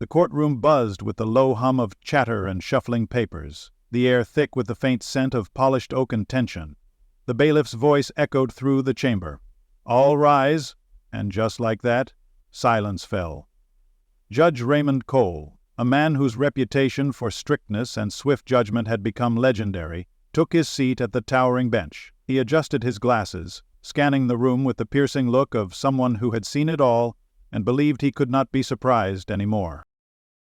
The courtroom buzzed with the low hum of chatter and shuffling papers, the air thick with the faint scent of polished oak and tension. The bailiff's voice echoed through the chamber. "All rise," and just like that, silence fell. Judge Raymond Cole, a man whose reputation for strictness and swift judgment had become legendary, took his seat at the towering bench. He adjusted his glasses, scanning the room with the piercing look of someone who had seen it all and believed he could not be surprised anymore.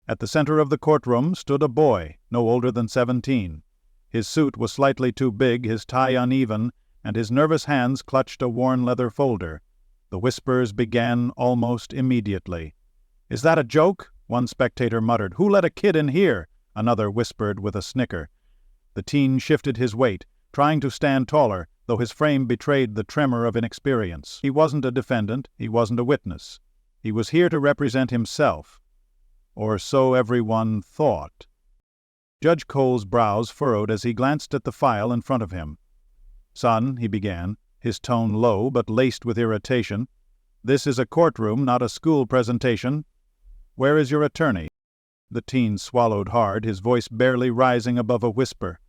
At the center of the courtroom stood a boy, no older than 17. His suit was slightly too big, his tie uneven, and his nervous hands clutched a worn leather folder. The whispers began almost immediately. "Is that a joke?" one spectator muttered. "Who let a kid in here?" another whispered with a snicker. The teen shifted his weight, trying to stand taller, though his frame betrayed the tremor of inexperience. He wasn't a defendant, he wasn't a witness. He was here to represent himself. Or so everyone thought. Judge Cole's brows furrowed as he glanced at the file in front of him. "Son," he began, his tone low but laced with irritation, "this is a courtroom, not a school presentation. Where is your attorney?" The teen swallowed hard, his voice barely rising above a whisper.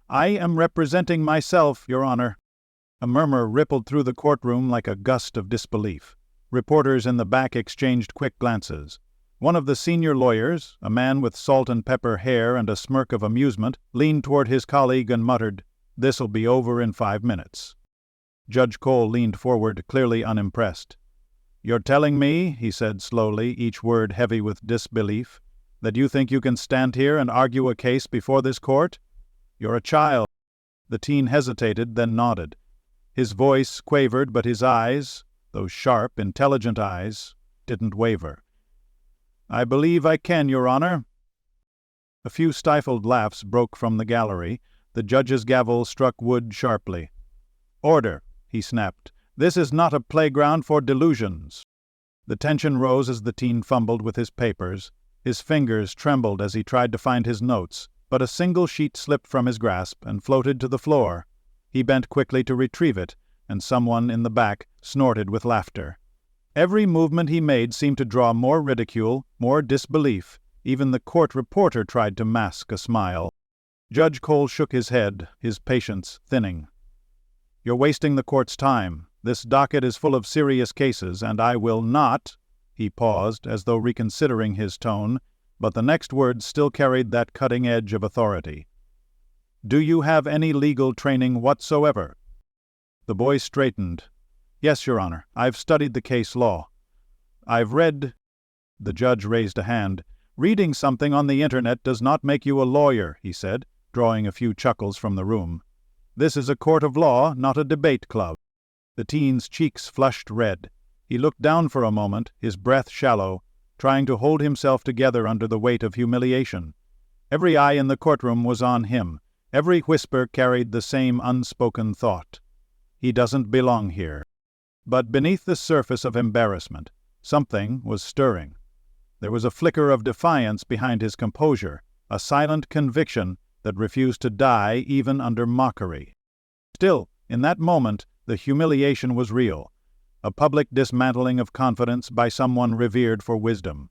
"I am representing myself, Your Honor." A murmur rippled through the courtroom like a gust of disbelief. Reporters in the back exchanged quick glances. One of the senior lawyers, a man with salt and pepper hair and a smirk of amusement, leaned toward his colleague and muttered, "This'll be over in 5 minutes." Judge Cole leaned forward, clearly unimpressed. "You're telling me," he said slowly, each word heavy with disbelief, "that you think you can stand here and argue a case before this court? You're a child." The teen hesitated, then nodded. His voice quavered, but his eyes, those sharp, intelligent eyes, didn't waver. "I believe I can, Your Honor." A few stifled laughs broke from the gallery. The judge's gavel struck wood sharply. "Order," he snapped. "This is not a playground for delusions." The tension rose as the teen fumbled with his papers. His fingers trembled as he tried to find his notes, but a single sheet slipped from his grasp and floated to the floor. He bent quickly to retrieve it, and someone in the back snorted with laughter. Every movement he made seemed to draw more ridicule, more disbelief. Even the court reporter tried to mask a smile. Judge Cole shook his head, his patience thinning. "You're wasting the court's time. This docket is full of serious cases, and I will not—" He paused, as though reconsidering his tone, but the next words still carried that cutting edge of authority. "Do you have any legal training whatsoever?" The boy straightened. "Yes, Your Honor. I've studied the case law. I've read—" The judge raised a hand. "Reading something on the internet does not make you a lawyer," he said, drawing a few chuckles from the room. "This is a court of law, not a debate club." The teen's cheeks flushed red. He looked down for a moment, his breath shallow, trying to hold himself together under the weight of humiliation. Every eye in the courtroom was on him. Every whisper carried the same unspoken thought. He doesn't belong here. But beneath the surface of embarrassment, something was stirring. There was a flicker of defiance behind his composure, a silent conviction that refused to die even under mockery. Still, in that moment, the humiliation was real, a public dismantling of confidence by someone revered for wisdom.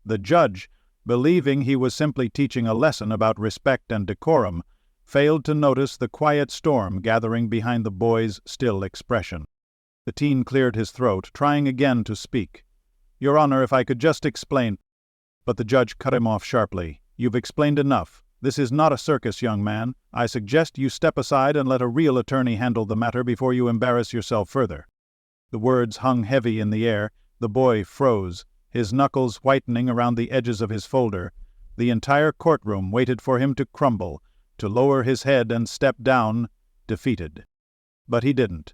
The judge, believing he was simply teaching a lesson about respect and decorum, failed to notice the quiet storm gathering behind the boy's still expression. The teen cleared his throat, trying again to speak. "Your Honor, if I could just explain—" But the judge cut him off sharply. "You've explained enough. This is not a circus, young man. I suggest you step aside and let a real attorney handle the matter before you embarrass yourself further." The words hung heavy in the air. The boy froze, his knuckles whitening around the edges of his folder. The entire courtroom waited for him to crumble, to lower his head and step down, defeated. But he didn't.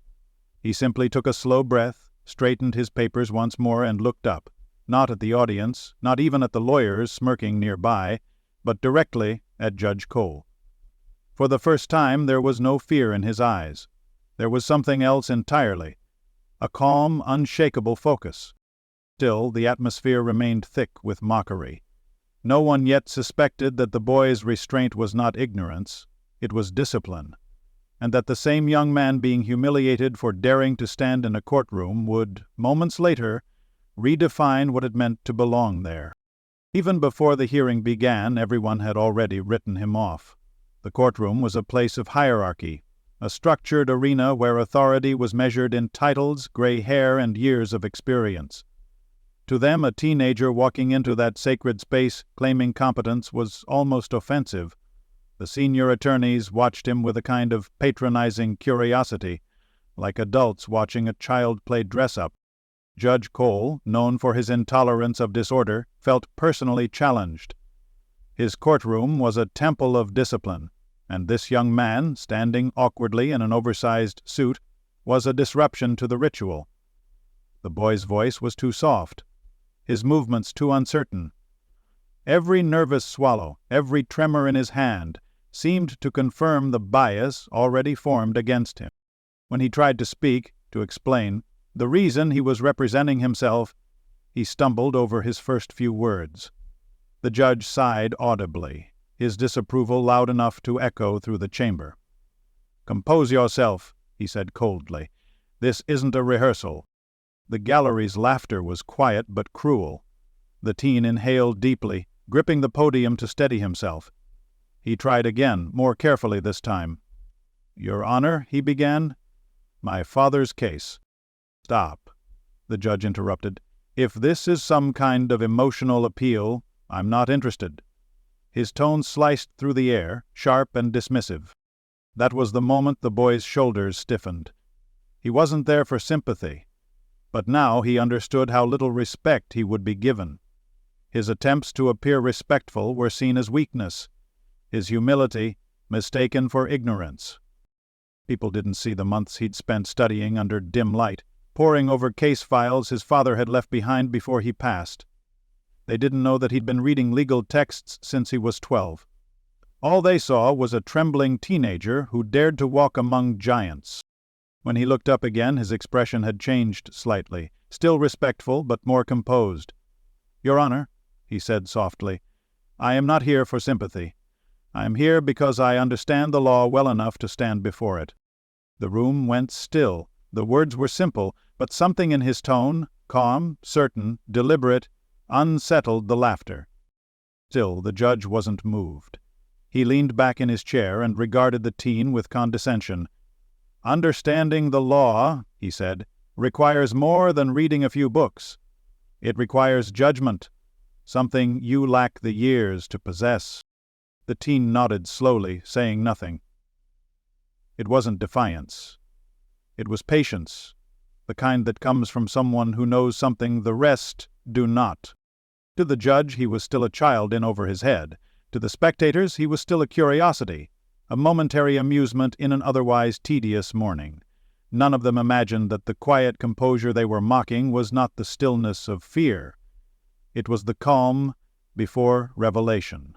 He simply took a slow breath, straightened his papers once more, and looked up, not at the audience, not even at the lawyers smirking nearby, but directly at Judge Cole. For the first time there was no fear in his eyes. There was something else entirely, a calm, unshakable focus. Still, the atmosphere remained thick with mockery. No one yet suspected that the boy's restraint was not ignorance, it was discipline, and that the same young man being humiliated for daring to stand in a courtroom would, moments later, redefine what it meant to belong there. Even before the hearing began, everyone had already written him off. The courtroom was a place of hierarchy, a structured arena where authority was measured in titles, gray hair, and years of experience. To them, a teenager walking into that sacred space claiming competence was almost offensive. The senior attorneys watched him with a kind of patronizing curiosity, like adults watching a child play dress-up. Judge Cole, known for his intolerance of disorder, felt personally challenged. His courtroom was a temple of discipline, and this young man, standing awkwardly in an oversized suit, was a disruption to the ritual. The boy's voice was too soft, his movements too uncertain. Every nervous swallow, every tremor in his hand, seemed to confirm the bias already formed against him. When he tried to speak, to explain, the reason he was representing himself, he stumbled over his first few words. The judge sighed audibly, his disapproval loud enough to echo through the chamber. "Compose yourself," he said coldly. "This isn't a rehearsal." The gallery's laughter was quiet but cruel. The teen inhaled deeply, gripping the podium to steady himself. He tried again, more carefully this time. "Your Honor," he began, "my father's case—" "Stop," the judge interrupted. "If this is some kind of emotional appeal, I'm not interested." His tone sliced through the air, sharp and dismissive. That was the moment the boy's shoulders stiffened. He wasn't there for sympathy, but now he understood how little respect he would be given. His attempts to appear respectful were seen as weakness, his humility mistaken for ignorance. People didn't see the months he'd spent studying under dim light, poring over case files his father had left behind before he passed. They didn't know that he'd been reading legal texts since he was 12. All they saw was a trembling teenager who dared to walk among giants. When he looked up again, his expression had changed slightly, still respectful but more composed. "Your Honor," he said softly, "I am not here for sympathy. I am here because I understand the law well enough to stand before it." The room went still. The words were simple, but something in his tone, calm, certain, deliberate, unsettled the laughter. Still, the judge wasn't moved. He leaned back in his chair and regarded the teen with condescension. "Understanding the law," he said, "requires more than reading a few books. It requires judgment, something you lack the years to possess." The teen nodded slowly, saying nothing. It wasn't defiance. It was patience, the kind that comes from someone who knows something the rest do not. To the judge, he was still a child in over his head. To the spectators, he was still a curiosity, a momentary amusement in an otherwise tedious morning. None of them imagined that the quiet composure they were mocking was not the stillness of fear. It was the calm before revelation.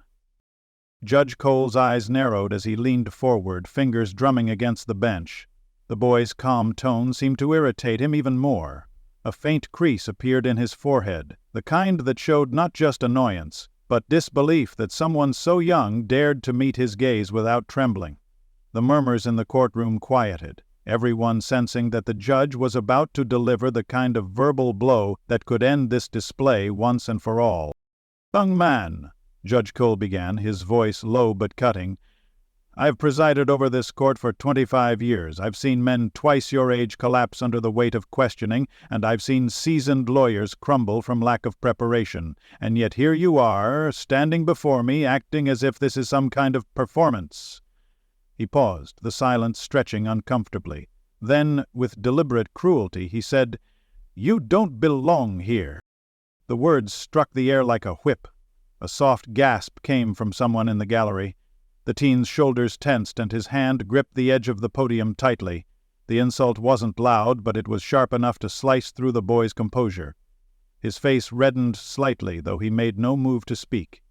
Judge Cole's eyes narrowed as he leaned forward, fingers drumming against the bench. The boy's calm tone seemed to irritate him even more. A faint crease appeared in his forehead, the kind that showed not just annoyance, but disbelief that someone so young dared to meet his gaze without trembling. The murmurs in the courtroom quieted, everyone sensing that the judge was about to deliver the kind of verbal blow that could end this display once and for all. "Young man," Judge Cole began, his voice low but cutting, "I've presided over this court for 25 years. I've seen men twice your age collapse under the weight of questioning, and I've seen seasoned lawyers crumble from lack of preparation. And yet here you are, standing before me, acting as if this is some kind of performance." He paused, the silence stretching uncomfortably. Then, with deliberate cruelty, he said, "You don't belong here." The words struck the air like a whip. A soft gasp came from someone in the gallery. The teen's shoulders tensed and his hand gripped the edge of the podium tightly. The insult wasn't loud, but it was sharp enough to slice through the boy's composure. His face reddened slightly, though he made no move to speak.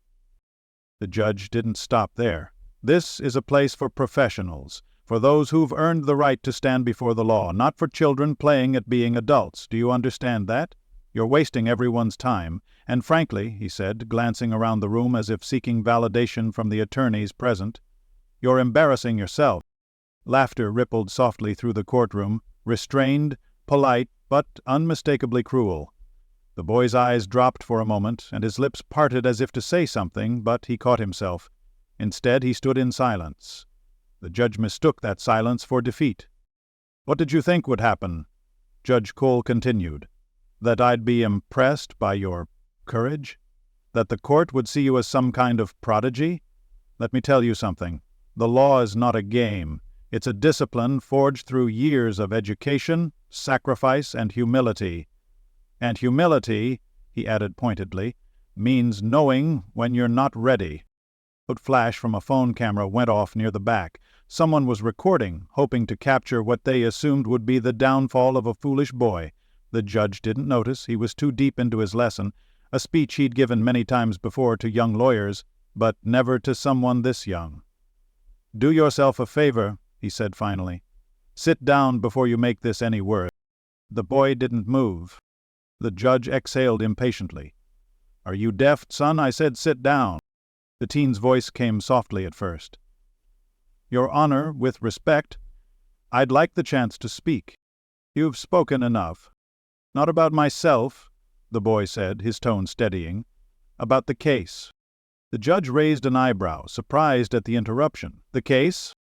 The judge didn't stop there. "This is a place for professionals, for those who've earned the right to stand before the law, not for children playing at being adults. Do you understand that? You're wasting everyone's time, and frankly," he said, glancing around the room as if seeking validation from the attorneys present, "you're embarrassing yourself." Laughter rippled softly through the courtroom, restrained, polite, but unmistakably cruel. The boy's eyes dropped for a moment, and his lips parted as if to say something, but he caught himself. Instead, he stood in silence. The judge mistook that silence for defeat. "What did you think would happen?" Judge Cole continued. "That I'd be impressed by your courage? That the court would see you as some kind of prodigy? Let me tell you something. The law is not a game. It's a discipline forged through years of education, sacrifice, and humility. And humility," he added pointedly, "means knowing when you're not ready." A flash from a phone camera went off near the back. Someone was recording, hoping to capture what they assumed would be the downfall of a foolish boy. The judge didn't notice. He was too deep into his lesson, a speech he'd given many times before to young lawyers, but never to someone this young. "Do yourself a favor," he said finally. "Sit down before you make this any worse." The boy didn't move. The judge exhaled impatiently. "Are you deaf, son? I said sit down." The teen's voice came softly at first. "Your Honor, with respect, I'd like the chance to speak. You've spoken enough." "Not about myself," the boy said, his tone steadying. "About the case." The judge raised an eyebrow, surprised at the interruption. "The case?"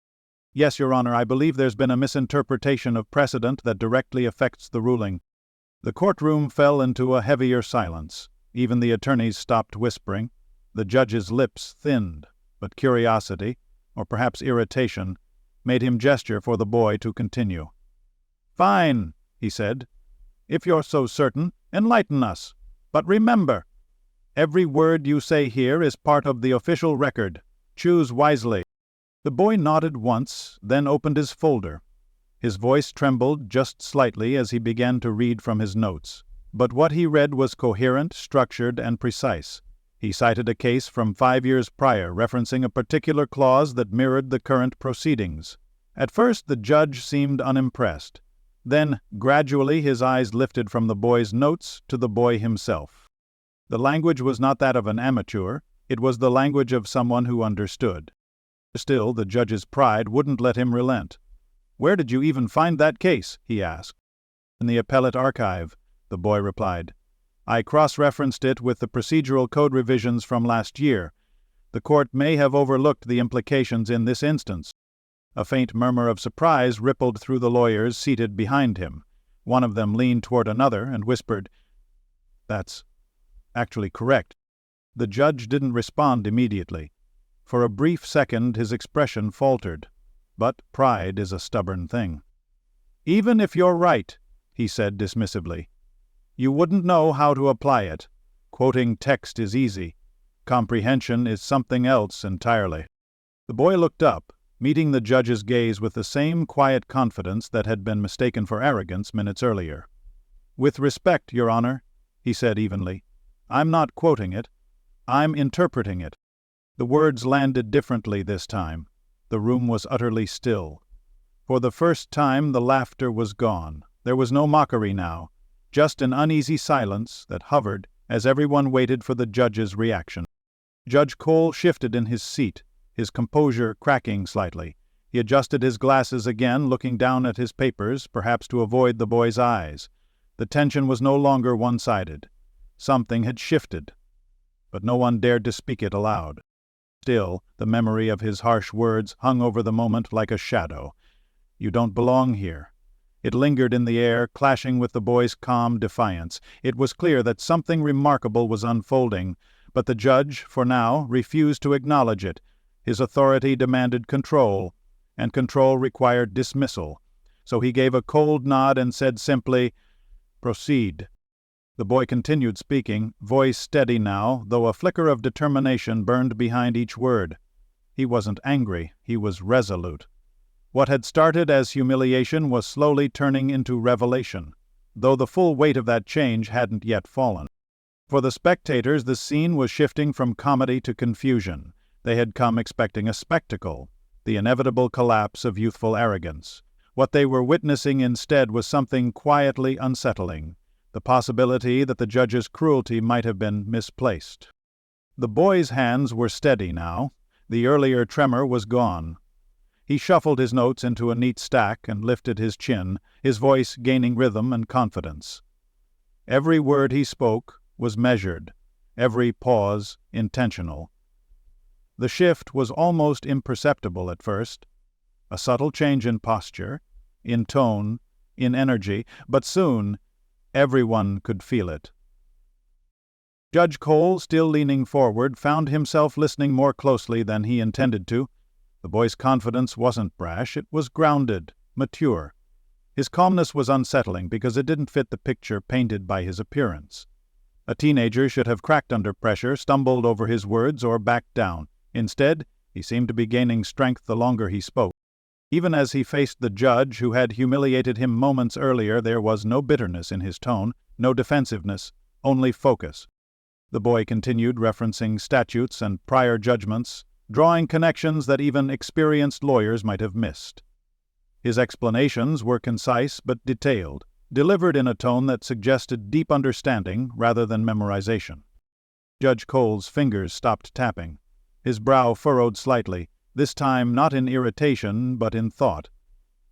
"Yes, Your Honor, I believe there's been a misinterpretation of precedent that directly affects the ruling." The courtroom fell into a heavier silence. Even the attorneys stopped whispering. The judge's lips thinned, but curiosity, or perhaps irritation, made him gesture for the boy to continue. "Fine," he said. "If you're so certain, enlighten us. But remember, every word you say here is part of the official record. Choose wisely." The boy nodded once, then opened his folder. His voice trembled just slightly as he began to read from his notes. But what he read was coherent, structured, and precise. He cited a case from 5 years prior, referencing a particular clause that mirrored the current proceedings. At first, the judge seemed unimpressed. Then, gradually, his eyes lifted from the boy's notes to the boy himself. The language was not that of an amateur. It was the language of someone who understood. Still, the judge's pride wouldn't let him relent. "Where did you even find that case?" he asked. "In the appellate archive," the boy replied. "I cross-referenced it with the procedural code revisions from last year. The court may have overlooked the implications in this instance." A faint murmur of surprise rippled through the lawyers seated behind him. One of them leaned toward another and whispered, "That's actually correct." The judge didn't respond immediately. For a brief second his expression faltered. But pride is a stubborn thing. "Even if you're right," he said dismissively, "you wouldn't know how to apply it. Quoting text is easy. Comprehension is something else entirely." The boy looked up, meeting the judge's gaze with the same quiet confidence that had been mistaken for arrogance minutes earlier. "With respect, Your Honor," he said evenly, "I'm not quoting it. I'm interpreting it." The words landed differently this time. The room was utterly still. For the first time, the laughter was gone. There was no mockery now, just an uneasy silence that hovered as everyone waited for the judge's reaction. Judge Cole shifted in his seat, his composure cracking slightly. He adjusted his glasses again, looking down at his papers, perhaps to avoid the boy's eyes. The tension was no longer one-sided. Something had shifted, but no one dared to speak it aloud. Still, the memory of his harsh words hung over the moment like a shadow. "You don't belong here." It lingered in the air, clashing with the boy's calm defiance. It was clear that something remarkable was unfolding, but the judge, for now, refused to acknowledge it. His authority demanded control, and control required dismissal. So he gave a cold nod and said simply, "Proceed." The boy continued speaking, voice steady now, though a flicker of determination burned behind each word. He wasn't angry, he was resolute. What had started as humiliation was slowly turning into revelation, though the full weight of that change hadn't yet fallen. For the spectators, the scene was shifting from comedy to confusion. They had come expecting a spectacle, the inevitable collapse of youthful arrogance. What they were witnessing instead was something quietly unsettling, the possibility that the judge's cruelty might have been misplaced. The boy's hands were steady now. The earlier tremor was gone. He shuffled his notes into a neat stack and lifted his chin, his voice gaining rhythm and confidence. Every word he spoke was measured, every pause intentional. The shift was almost imperceptible at first, a subtle change in posture, in tone, in energy, but soon everyone could feel it. Judge Cole, still leaning forward, found himself listening more closely than he intended to. The boy's confidence wasn't brash, it was grounded, mature. His calmness was unsettling because it didn't fit the picture painted by his appearance. A teenager should have cracked under pressure, stumbled over his words, or backed down. Instead, he seemed to be gaining strength the longer he spoke. Even as he faced the judge who had humiliated him moments earlier, there was no bitterness in his tone, no defensiveness, only focus. The boy continued, referencing statutes and prior judgments, drawing connections that even experienced lawyers might have missed. His explanations were concise but detailed, delivered in a tone that suggested deep understanding rather than memorization. Judge Cole's fingers stopped tapping. His brow furrowed slightly, this time not in irritation but in thought.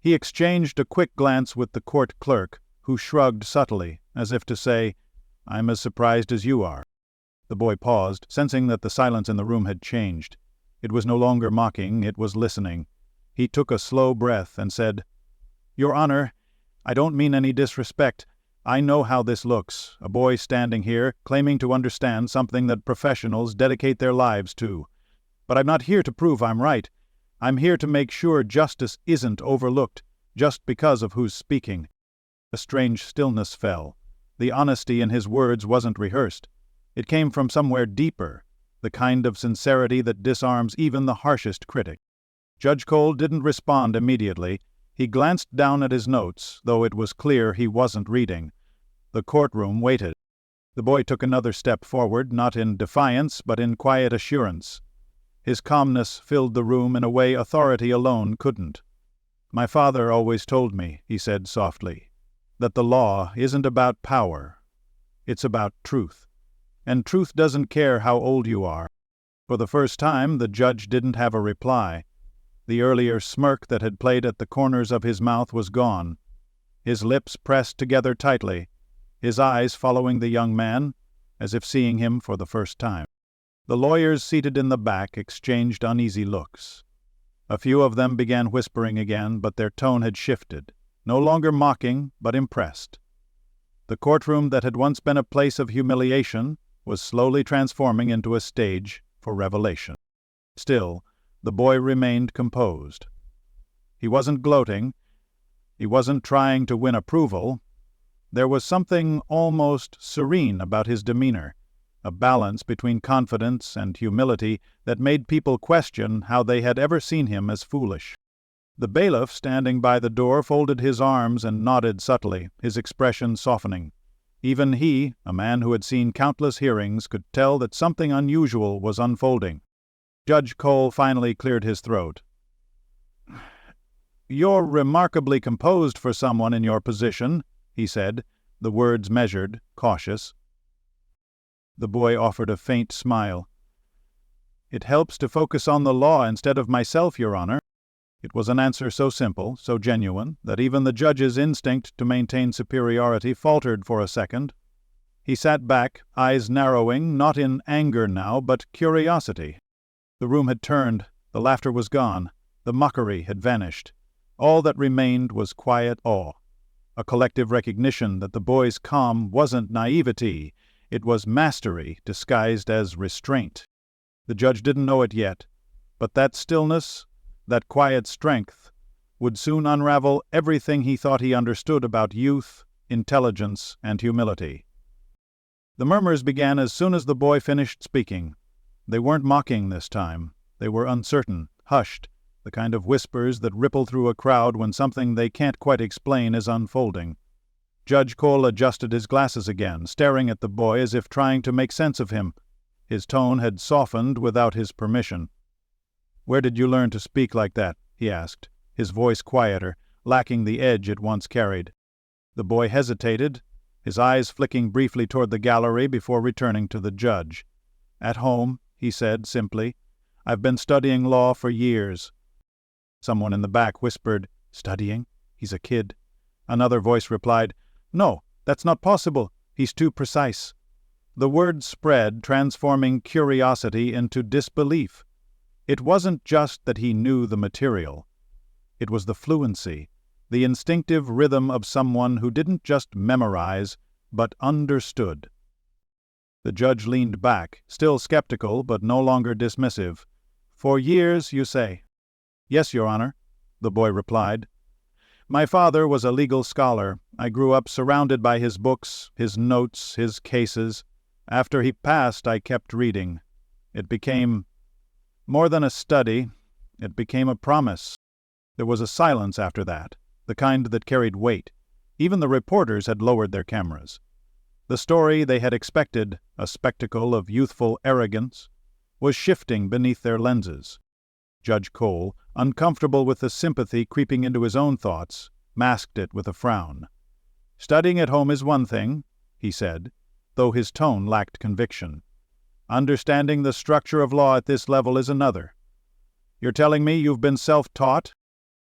He exchanged a quick glance with the court clerk, who shrugged subtly, as if to say, "I'm as surprised as you are." The boy paused, sensing that the silence in the room had changed. It was no longer mocking, it was listening. He took a slow breath and said, "Your Honor, I don't mean any disrespect. I know how this looks, a boy standing here, claiming to understand something that professionals dedicate their lives to. But I'm not here to prove I'm right. I'm here to make sure justice isn't overlooked, just because of who's speaking." A strange stillness fell. The honesty in his words wasn't rehearsed. It came from somewhere deeper, the kind of sincerity that disarms even the harshest critic. Judge Cole didn't respond immediately. He glanced down at his notes, though it was clear he wasn't reading. The courtroom waited. The boy took another step forward, not in defiance, but in quiet assurance. His calmness filled the room in a way authority alone couldn't. "My father always told me," he said softly, "that the law isn't about power. It's about truth. And truth doesn't care how old you are." For the first time, the judge didn't have a reply. The earlier smirk that had played at the corners of his mouth was gone. His lips pressed together tightly, his eyes following the young man, as if seeing him for the first time. The lawyers seated in the back exchanged uneasy looks. A few of them began whispering again, but their tone had shifted, no longer mocking, but impressed. The courtroom that had once been a place of humiliation was slowly transforming into a stage for revelation. Still, the boy remained composed. He wasn't gloating. He wasn't trying to win approval. There was something almost serene about his demeanor, a balance between confidence and humility that made people question how they had ever seen him as foolish. The bailiff, standing by the door, folded his arms and nodded subtly, his expression softening. Even he, a man who had seen countless hearings, could tell that something unusual was unfolding. Judge Cole finally cleared his throat. "You're remarkably composed for someone in your position," he said, the words measured, cautious. The boy offered a faint smile. "It helps to focus on the law instead of myself, Your Honor." It was an answer so simple, so genuine, that even the judge's instinct to maintain superiority faltered for a second. He sat back, eyes narrowing, not in anger now, but curiosity. The room had turned, the laughter was gone, the mockery had vanished. All that remained was quiet awe, a collective recognition that the boy's calm wasn't naivety, it was mastery disguised as restraint. The judge didn't know it yet, but that stillness, that quiet strength, would soon unravel everything he thought he understood about youth, intelligence, and humility. The murmurs began as soon as the boy finished speaking. They weren't mocking this time. They were uncertain, hushed, the kind of whispers that ripple through a crowd when something they can't quite explain is unfolding. Judge Cole adjusted his glasses again, staring at the boy as if trying to make sense of him. His tone had softened without his permission. "Where did you learn to speak like that?" he asked, his voice quieter, lacking the edge it once carried. The boy hesitated, his eyes flicking briefly toward the gallery before returning to the judge. "At home," he said simply. "I've been studying law for years." Someone in the back whispered, "Studying? He's a kid." Another voice replied, "No, that's not possible. He's too precise." The word spread, transforming curiosity into disbelief. It wasn't just that he knew the material. It was the fluency, the instinctive rhythm of someone who didn't just memorize, but understood. The judge leaned back, still skeptical but no longer dismissive. "For years, you say?" "Yes, Your Honor," the boy replied. "My father was a legal scholar. I grew up surrounded by his books, his notes, his cases. After he passed, I kept reading. It became more than a study. It became a promise." There was a silence after that, the kind that carried weight. Even the reporters had lowered their cameras. The story they had expected, a spectacle of youthful arrogance, was shifting beneath their lenses. Judge Cole, uncomfortable with the sympathy creeping into his own thoughts, masked it with a frown. "Studying at home is one thing," he said, though his tone lacked conviction. "Understanding the structure of law at this level is another. You're telling me you've been self-taught?"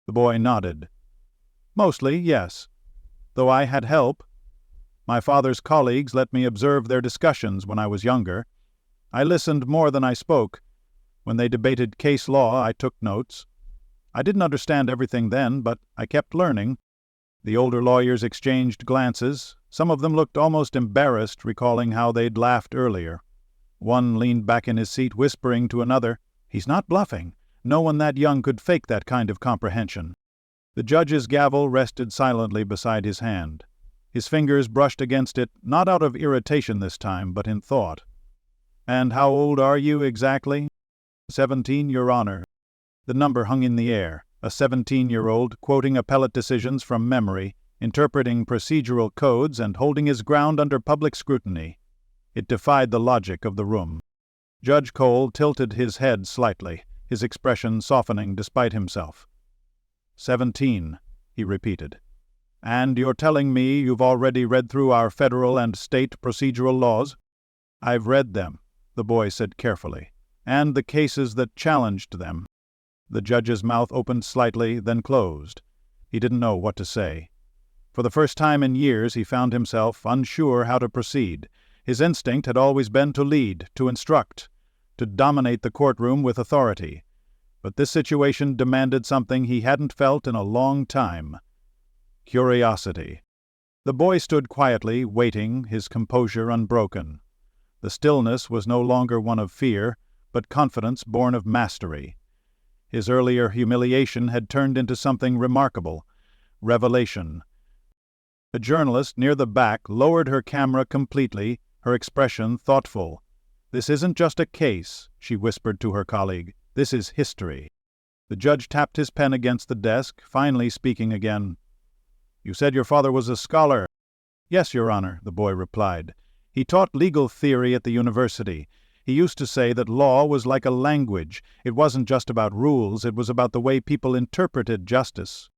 The boy nodded. "Mostly, yes. Though I had help. My father's colleagues let me observe their discussions when I was younger. I listened more than I spoke. When they debated case law, I took notes. I didn't understand everything then, but I kept learning." The older lawyers exchanged glances. Some of them looked almost embarrassed, recalling how they'd laughed earlier. One leaned back in his seat, whispering to another, "He's not bluffing. No one that young could fake that kind of comprehension." The judge's gavel rested silently beside his hand. His fingers brushed against it, not out of irritation this time, but in thought. "And how old are you exactly?" 17, Your Honor." The number hung in the air. A 17-year-old quoting appellate decisions from memory, interpreting procedural codes and holding his ground under public scrutiny. It defied the logic of the room. Judge Cole tilted his head slightly, his expression softening despite himself. 17, he repeated. "And you're telling me you've already read through our federal and state procedural laws?" "I've read them," the boy said carefully, "and the cases that challenged them." The judge's mouth opened slightly, then closed. He didn't know what to say. For the first time in years, he found himself unsure how to proceed. His instinct had always been to lead, to instruct, to dominate the courtroom with authority. But this situation demanded something he hadn't felt in a long time: curiosity. The boy stood quietly, waiting, his composure unbroken. The stillness was no longer one of fear, but confidence born of mastery. His earlier humiliation had turned into something remarkable: revelation. A journalist near the back lowered her camera completely, her expression thoughtful. "This isn't just a case," she whispered to her colleague. "This is history." The judge tapped his pen against the desk, finally speaking again. "You said your father was a scholar." "Yes, Your Honor," the boy replied. "He taught legal theory at the university. He used to say that law was like a language. It wasn't just about rules, it was about the way people interpreted justice."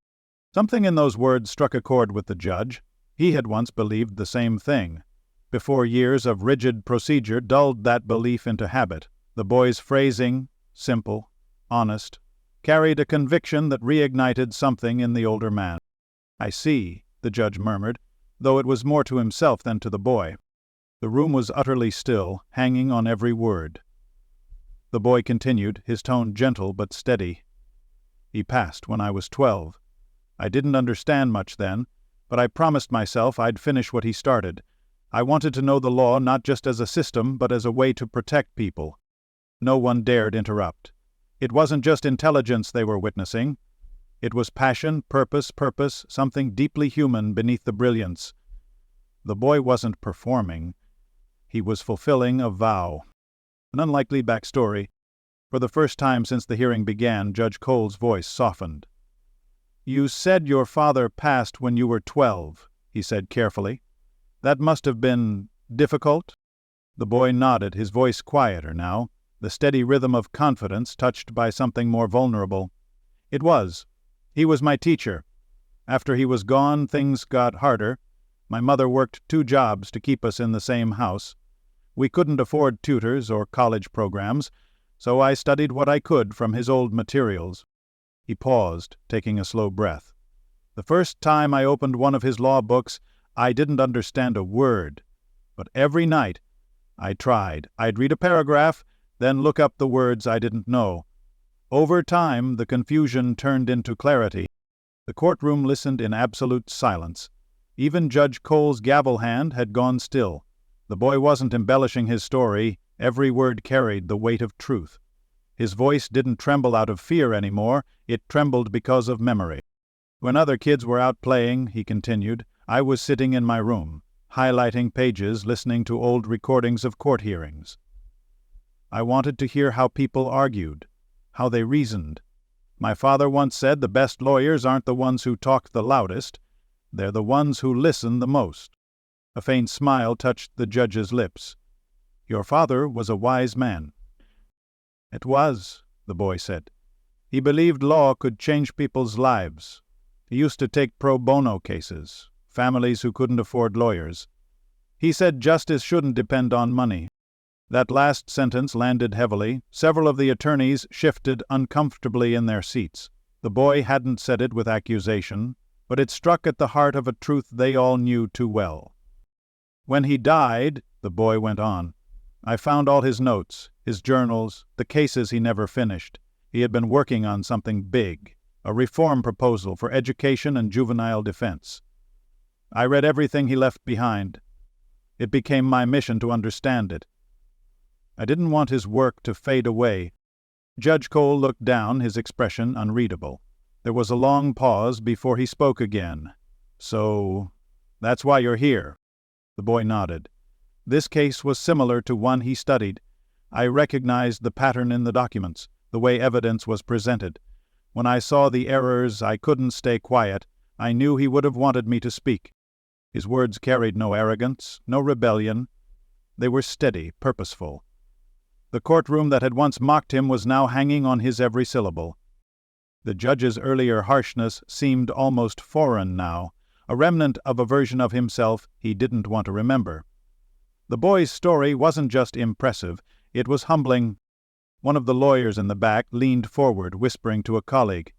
Something in those words struck a chord with the judge. He had once believed the same thing. Before years of rigid procedure dulled that belief into habit, the boy's phrasing, simple, honest, carried a conviction that reignited something in the older man. "I see," the judge murmured, though it was more to himself than to the boy. The room was utterly still, hanging on every word. The boy continued, his tone gentle but steady. "He passed when I was 12. I didn't understand much then, but I promised myself I'd finish what he started. I wanted to know the law not just as a system, but as a way to protect people." No one dared interrupt. It wasn't just intelligence they were witnessing. It was passion, purpose, something deeply human beneath the brilliance. The boy wasn't performing. He was fulfilling a vow. An unlikely backstory. For the first time since the hearing began, Judge Cole's voice softened. "You said your father passed when you were 12, he said carefully. "That must have been difficult?" The boy nodded, his voice quieter now, the steady rhythm of confidence touched by something more vulnerable. "It was. He was my teacher. After he was gone, things got harder. My mother worked 2 jobs to keep us in the same house. We couldn't afford tutors or college programs, so I studied what I could from his old materials." He paused, taking a slow breath. "The first time I opened one of his law books, I didn't understand a word. But every night, I tried. I'd read a paragraph, then look up the words I didn't know. Over time, the confusion turned into clarity. The courtroom listened in absolute silence. Even Judge Cole's gavel hand had gone still. The boy wasn't embellishing his story. Every word carried the weight of truth. His voice didn't tremble out of fear anymore. It trembled because of memory. When other kids were out playing, he continued, I was sitting in my room, highlighting pages, listening to old recordings of court hearings. I wanted to hear how people argued, how they reasoned. My father once said the best lawyers aren't the ones who talk the loudest, they're the ones who listen the most. A faint smile touched the judge's lips. Your father was a wise man. It was, the boy said. He believed law could change people's lives. He used to take pro bono cases, families who couldn't afford lawyers. He said justice shouldn't depend on money. That last sentence landed heavily. Several of the attorneys shifted uncomfortably in their seats. The boy hadn't said it with accusation, but it struck at the heart of a truth they all knew too well. When he died, the boy went on, I found all his notes, his journals, the cases he never finished. He had been working on something big, a reform proposal for education and juvenile defense. I read everything he left behind. It became my mission to understand it. I didn't want his work to fade away. Judge Cole looked down, his expression unreadable. There was a long pause before he spoke again. So, that's why you're here. The boy nodded. This case was similar to one he studied. I recognized the pattern in the documents, the way evidence was presented. When I saw the errors, I couldn't stay quiet. I knew he would have wanted me to speak. His words carried no arrogance, no rebellion. They were steady, purposeful. The courtroom that had once mocked him was now hanging on his every syllable. The judge's earlier harshness seemed almost foreign now, a remnant of a version of himself he didn't want to remember. The boy's story wasn't just impressive, it was humbling. One of the lawyers in the back leaned forward, whispering to a colleague,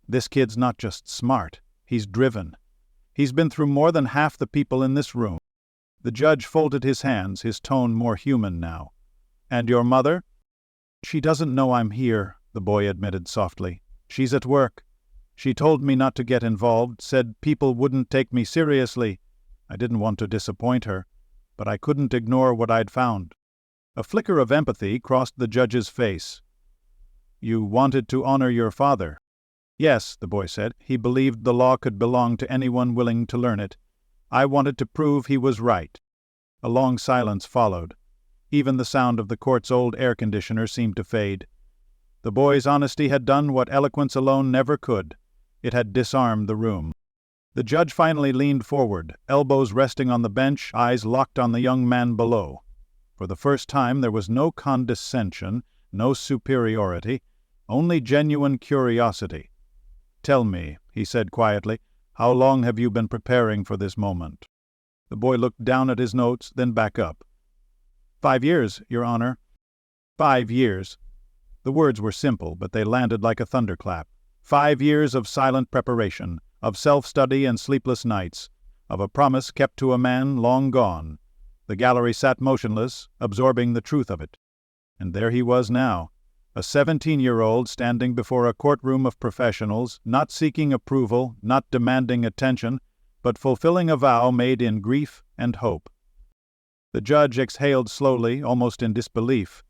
This kid's not just smart, he's driven. He's been through more than half the people in this room. The judge folded his hands, his tone more human now. And your mother? She doesn't know I'm here, the boy admitted softly. She's at work. She told me not to get involved, said people wouldn't take me seriously. I didn't want to disappoint her, but I couldn't ignore what I'd found. A flicker of empathy crossed the judge's face. You wanted to honor your father. Yes, the boy said. He believed the law could belong to anyone willing to learn it. I wanted to prove he was right. A long silence followed. Even the sound of the court's old air conditioner seemed to fade. The boy's honesty had done what eloquence alone never could. It had disarmed the room. The judge finally leaned forward, elbows resting on the bench, eyes locked on the young man below. For the first time there was no condescension, no superiority, only genuine curiosity. Tell me, he said quietly, how long have you been preparing for this moment? The boy looked down at his notes, then back up. 5 years, Your Honor. 5 years. The words were simple, but they landed like a thunderclap. 5 years of silent preparation, of self-study and sleepless nights, of a promise kept to a man long gone. The gallery sat motionless, absorbing the truth of it. And there he was now, a 17-year-old standing before a courtroom of professionals, not seeking approval, not demanding attention, but fulfilling a vow made in grief and hope. The judge exhaled slowly, almost in disbelief.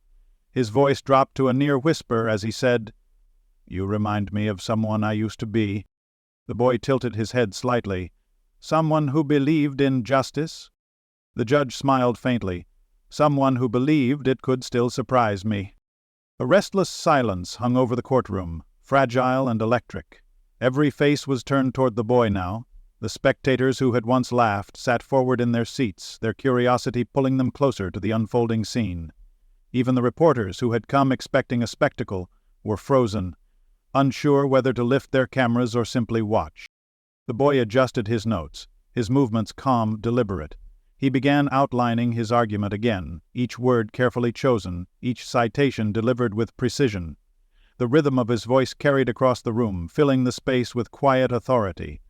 His voice dropped to a near whisper as he said, You remind me of someone I used to be. The boy tilted his head slightly. Someone who believed in justice? The judge smiled faintly. Someone who believed it could still surprise me. A restless silence hung over the courtroom, fragile and electric. Every face was turned toward the boy now. The spectators who had once laughed sat forward in their seats, their curiosity pulling them closer to the unfolding scene. Even the reporters who had come expecting a spectacle were frozen, unsure whether to lift their cameras or simply watch. The boy adjusted his notes, his movements calm, deliberate. He began outlining his argument again, each word carefully chosen, each citation delivered with precision. The rhythm of his voice carried across the room, filling the space with quiet authority.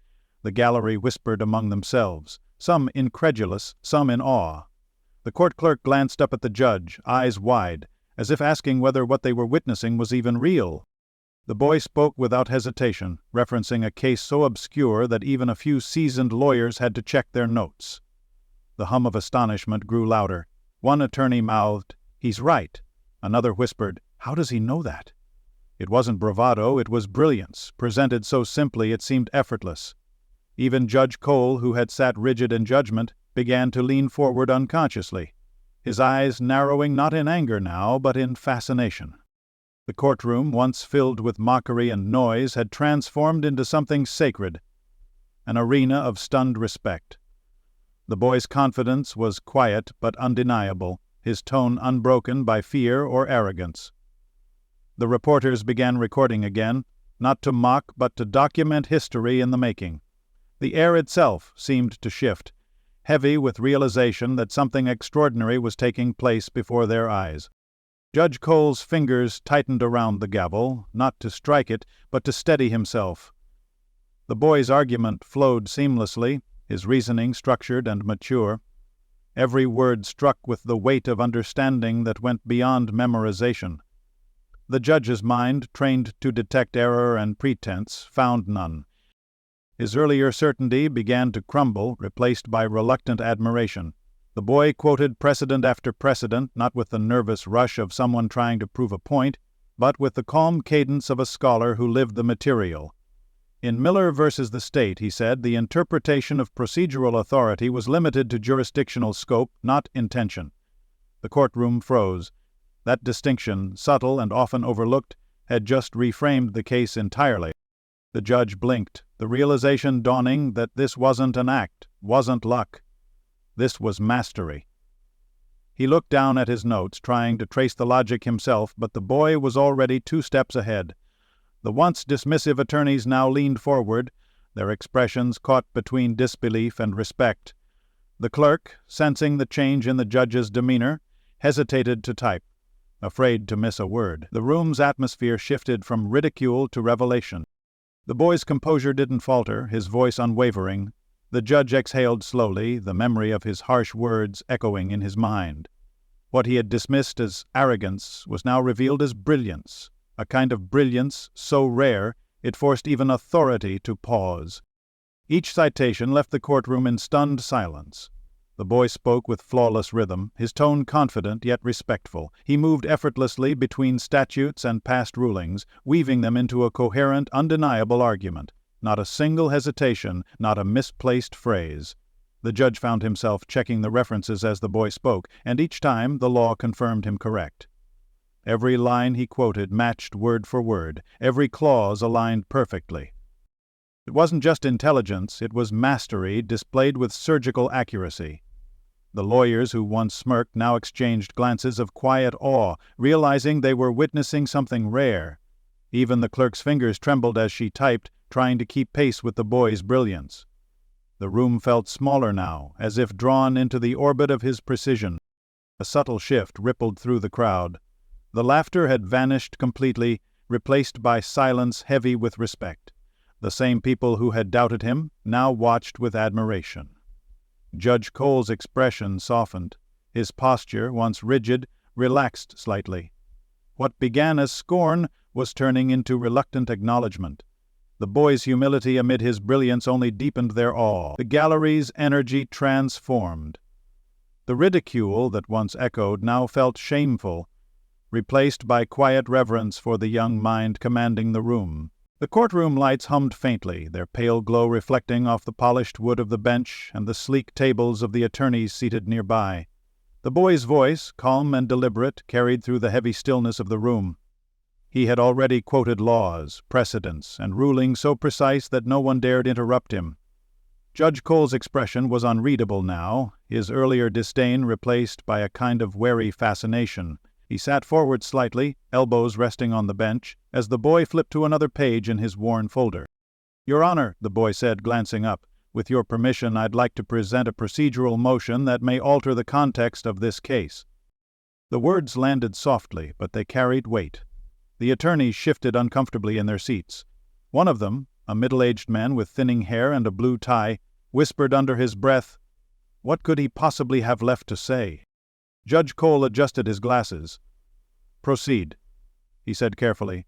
The gallery whispered among themselves, some incredulous, some in awe. The court clerk glanced up at the judge, eyes wide, as if asking whether what they were witnessing was even real. The boy spoke without hesitation, referencing a case so obscure that even a few seasoned lawyers had to check their notes. The hum of astonishment grew louder. One attorney mouthed, "He's right." Another whispered, "How does he know that?" It wasn't bravado, it was brilliance, presented so simply it seemed effortless. Even Judge Cole, who had sat rigid in judgment, began to lean forward unconsciously, his eyes narrowing not in anger now, but in fascination. The courtroom, once filled with mockery and noise, had transformed into something sacred, an arena of stunned respect. The boy's confidence was quiet but undeniable, his tone unbroken by fear or arrogance. The reporters began recording again, not to mock but to document history in the making. The air itself seemed to shift, heavy with realization that something extraordinary was taking place before their eyes. Judge Cole's fingers tightened around the gavel, not to strike it, but to steady himself. The boy's argument flowed seamlessly, his reasoning structured and mature. Every word struck with the weight of understanding that went beyond memorization. The judge's mind, trained to detect error and pretense, found none. His earlier certainty began to crumble, replaced by reluctant admiration. The boy quoted precedent after precedent, not with the nervous rush of someone trying to prove a point, but with the calm cadence of a scholar who lived the material. In Miller versus the State, he said, the interpretation of procedural authority was limited to jurisdictional scope, not intention. The courtroom froze. That distinction, subtle and often overlooked, had just reframed the case entirely. The judge blinked, the realization dawning that this wasn't an act, wasn't luck. This was mastery. He looked down at his notes, trying to trace the logic himself, but the boy was already 2 steps ahead. The once dismissive attorneys now leaned forward, their expressions caught between disbelief and respect. The clerk, sensing the change in the judge's demeanor, hesitated to type, afraid to miss a word. The room's atmosphere shifted from ridicule to revelation. The boy's composure didn't falter, his voice unwavering. The judge exhaled slowly, the memory of his harsh words echoing in his mind. What he had dismissed as arrogance was now revealed as brilliance, a kind of brilliance so rare it forced even authority to pause. Each citation left the courtroom in stunned silence. The boy spoke with flawless rhythm, his tone confident yet respectful. He moved effortlessly between statutes and past rulings, weaving them into a coherent, undeniable argument. Not a single hesitation, not a misplaced phrase. The judge found himself checking the references as the boy spoke, and each time the law confirmed him correct. Every line he quoted matched word for word, every clause aligned perfectly. It wasn't just intelligence, it was mastery displayed with surgical accuracy. The lawyers who once smirked now exchanged glances of quiet awe, realizing they were witnessing something rare. Even the clerk's fingers trembled as she typed, trying to keep pace with the boy's brilliance. The room felt smaller now, as if drawn into the orbit of his precision. A subtle shift rippled through the crowd. The laughter had vanished completely, replaced by silence heavy with respect. The same people who had doubted him now watched with admiration. Judge Cole's expression softened. His posture, once rigid, relaxed slightly. What began as scorn was turning into reluctant acknowledgement. The boy's humility amid his brilliance only deepened their awe. The gallery's energy transformed. The ridicule that once echoed now felt shameful, replaced by quiet reverence for the young mind commanding the room. The courtroom lights hummed faintly, their pale glow reflecting off the polished wood of the bench and the sleek tables of the attorneys seated nearby. The boy's voice, calm and deliberate, carried through the heavy stillness of the room. He had already quoted laws, precedents, and rulings so precise that no one dared interrupt him. Judge Cole's expression was unreadable now, his earlier disdain replaced by a kind of wary fascination. He sat forward slightly, elbows resting on the bench, as the boy flipped to another page in his worn folder. "Your Honor," the boy said, glancing up, "with your permission I'd like to present a procedural motion that may alter the context of this case." The words landed softly, but they carried weight. The attorneys shifted uncomfortably in their seats. One of them, a middle-aged man with thinning hair and a blue tie, whispered under his breath, "What could he possibly have left to say?" Judge Cole adjusted his glasses. "Proceed," he said carefully,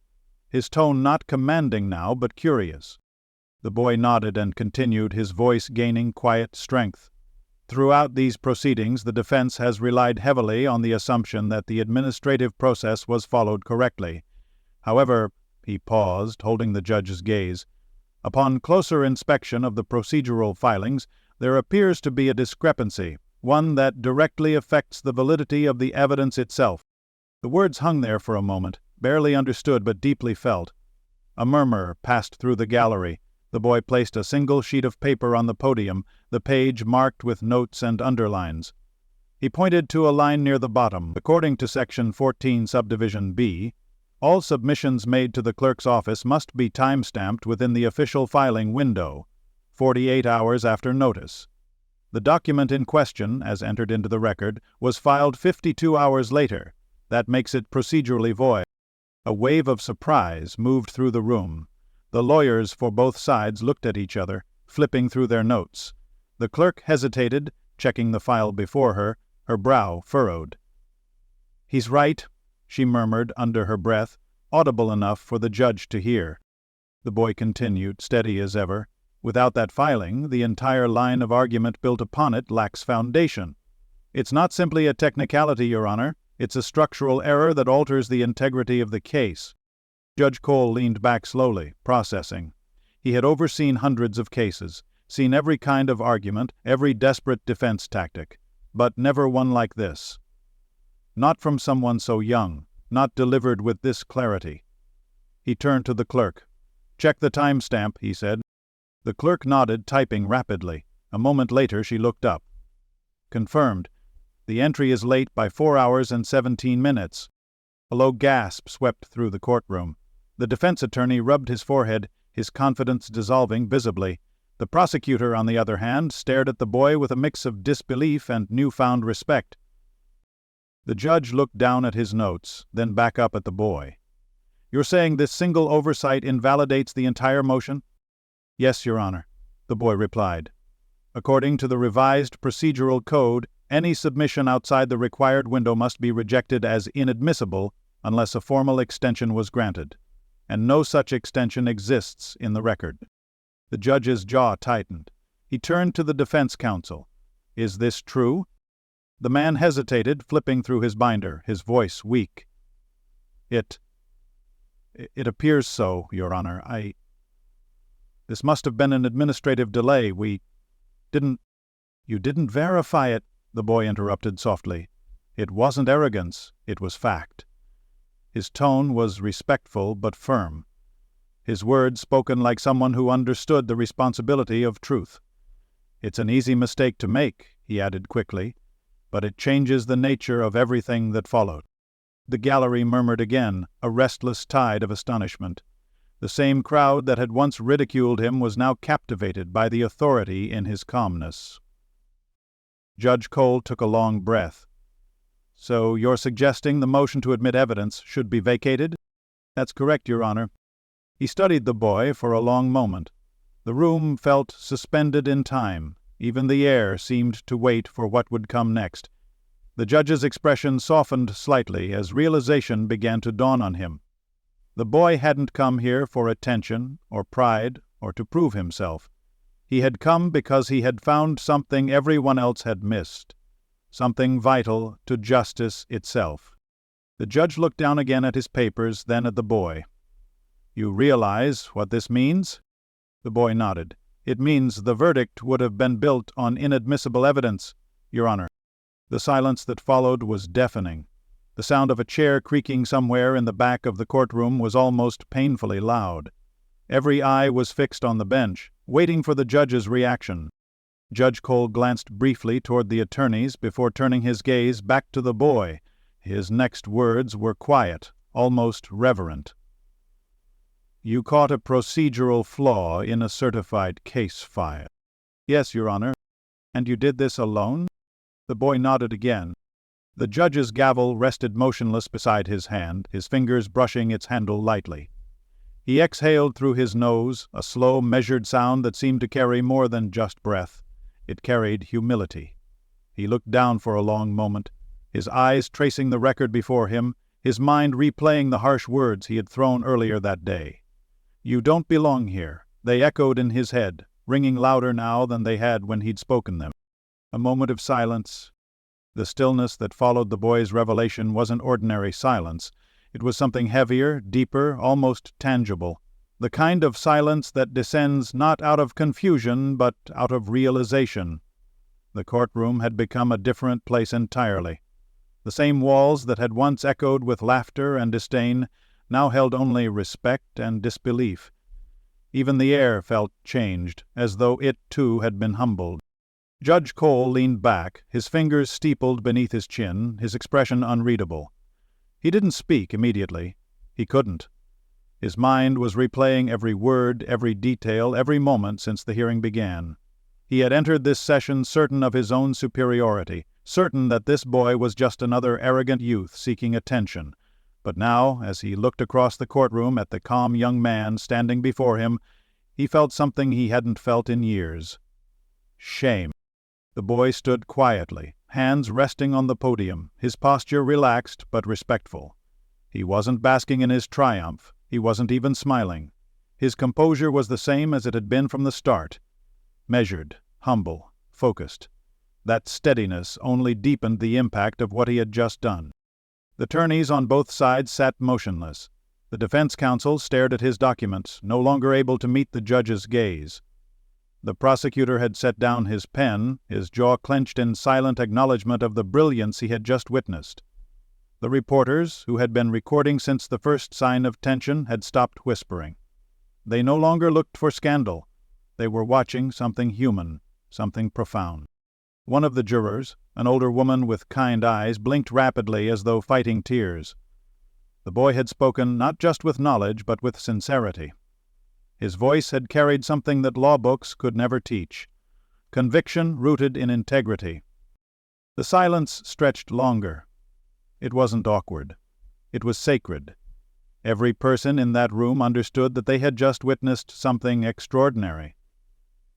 his tone not commanding now, but curious. The boy nodded and continued, his voice gaining quiet strength. "Throughout these proceedings, the defense has relied heavily on the assumption that the administrative process was followed correctly. However," he paused, holding the judge's gaze, "upon closer inspection of the procedural filings, there appears to be a discrepancy, one that directly affects the validity of the evidence itself." The words hung there for a moment, barely understood but deeply felt. A murmur passed through the gallery. The boy placed a single sheet of paper on the podium, the page marked with notes and underlines. He pointed to a line near the bottom. "According to Section 14, Subdivision B, all submissions made to the clerk's office must be time-stamped within the official filing window, 48 hours after notice. The document in question, as entered into the record, was filed 52 hours later. That makes it procedurally void." A wave of surprise moved through the room. The lawyers for both sides looked at each other, flipping through their notes. The clerk hesitated, checking the file before her, her brow furrowed. "He's right," she murmured under her breath, audible enough for the judge to hear. The boy continued, steady as ever. "Without that filing, the entire line of argument built upon it lacks foundation. It's not simply a technicality, Your Honor. It's a structural error that alters the integrity of the case." Judge Cole leaned back slowly, processing. He had overseen hundreds of cases, seen every kind of argument, every desperate defense tactic, but never one like this. Not from someone so young, not delivered with this clarity. He turned to the clerk. "Check the timestamp," he said. The clerk nodded, typing rapidly. A moment later she looked up. "Confirmed. The entry is late by 4 hours and 17 minutes. A low gasp swept through the courtroom. The defense attorney rubbed his forehead, his confidence dissolving visibly. The prosecutor, on the other hand, stared at the boy with a mix of disbelief and newfound respect. The judge looked down at his notes, then back up at the boy. "You're saying this single oversight invalidates the entire motion?" "Yes, Your Honor," the boy replied. "According to the revised procedural code, any submission outside the required window must be rejected as inadmissible unless a formal extension was granted, and no such extension exists in the record." The judge's jaw tightened. He turned to the defense counsel. "Is this true?" The man hesitated, flipping through his binder, his voice weak. It appears so, Your Honor. This must have been an administrative delay. You didn't verify it," the boy interrupted softly. "It wasn't arrogance, it was fact." His tone was respectful but firm. His words spoken like someone who understood the responsibility of truth. "It's an easy mistake to make," he added quickly, "but it changes the nature of everything that followed." The gallery murmured again, a restless tide of astonishment. The same crowd that had once ridiculed him was now captivated by the authority in his calmness. Judge Cole took a long breath. "So you're suggesting the motion to admit evidence should be vacated?" "That's correct, Your Honor." He studied the boy for a long moment. The room felt suspended in time. Even the air seemed to wait for what would come next. The judge's expression softened slightly as realization began to dawn on him. The boy hadn't come here for attention or pride or to prove himself. He had come because he had found something everyone else had missed, something vital to justice itself. The judge looked down again at his papers, then at the boy. "You realize what this means?" The boy nodded. "It means the verdict would have been built on inadmissible evidence, Your Honor." The silence that followed was deafening. The sound of a chair creaking somewhere in the back of the courtroom was almost painfully loud. Every eye was fixed on the bench, waiting for the judge's reaction. Judge Cole glanced briefly toward the attorneys before turning his gaze back to the boy. His next words were quiet, almost reverent. "You caught a procedural flaw in a certified case file." "Yes, Your Honor." "And you did this alone?" The boy nodded again. The judge's gavel rested motionless beside his hand, his fingers brushing its handle lightly. He exhaled through his nose, a slow, measured sound that seemed to carry more than just breath. It carried humility. He looked down for a long moment, his eyes tracing the record before him, his mind replaying the harsh words he had thrown earlier that day. "You don't belong here," they echoed in his head, ringing louder now than they had when he'd spoken them. A moment of silence. The stillness that followed the boy's revelation wasn't ordinary silence. It was something heavier, deeper, almost tangible. The kind of silence that descends not out of confusion, but out of realization. The courtroom had become a different place entirely. The same walls that had once echoed with laughter and disdain now held only respect and disbelief. Even the air felt changed, as though it too had been humbled. Judge Cole leaned back, his fingers steepled beneath his chin, his expression unreadable. He didn't speak immediately. He couldn't. His mind was replaying every word, every detail, every moment since the hearing began. He had entered this session certain of his own superiority, certain that this boy was just another arrogant youth seeking attention. But now, as he looked across the courtroom at the calm young man standing before him, he felt something he hadn't felt in years. Shame. The boy stood quietly, hands resting on the podium, his posture relaxed but respectful. He wasn't basking in his triumph. He wasn't even smiling. His composure was the same as it had been from the start. Measured, humble, focused. That steadiness only deepened the impact of what he had just done. The attorneys on both sides sat motionless. The defense counsel stared at his documents, no longer able to meet the judge's gaze. The prosecutor had set down his pen, his jaw clenched in silent acknowledgment of the brilliance he had just witnessed. The reporters, who had been recording since the first sign of tension, had stopped whispering. They no longer looked for scandal. They were watching something human, something profound. One of the jurors, an older woman with kind eyes, blinked rapidly as though fighting tears. The boy had spoken not just with knowledge, but with sincerity. His voice had carried something that law books could never teach. Conviction rooted in integrity. The silence stretched longer. It wasn't awkward. It was sacred. Every person in that room understood that they had just witnessed something extraordinary.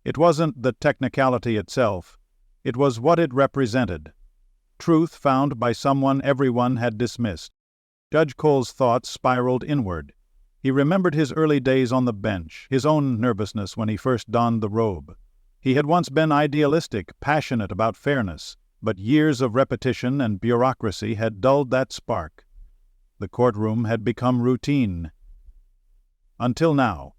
It wasn't the technicality itself. It was what it represented. Truth found by someone everyone had dismissed. Judge Cole's thoughts spiraled inward. He remembered his early days on the bench, his own nervousness when he first donned the robe. He had once been idealistic, passionate about fairness, but years of repetition and bureaucracy had dulled that spark. The courtroom had become routine. Until now.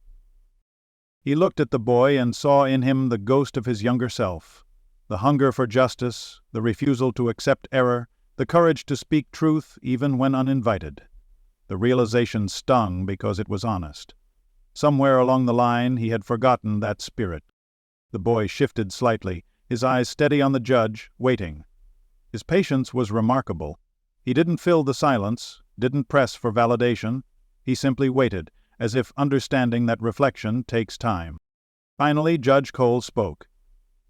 He looked at the boy and saw in him the ghost of his younger self. The hunger for justice, the refusal to accept error, the courage to speak truth even when uninvited. The realization stung because it was honest. Somewhere along the line he had forgotten that spirit. The boy shifted slightly, his eyes steady on the judge, waiting. His patience was remarkable. He didn't fill the silence, didn't press for validation. He simply waited, as if understanding that reflection takes time. Finally, Judge Cole spoke.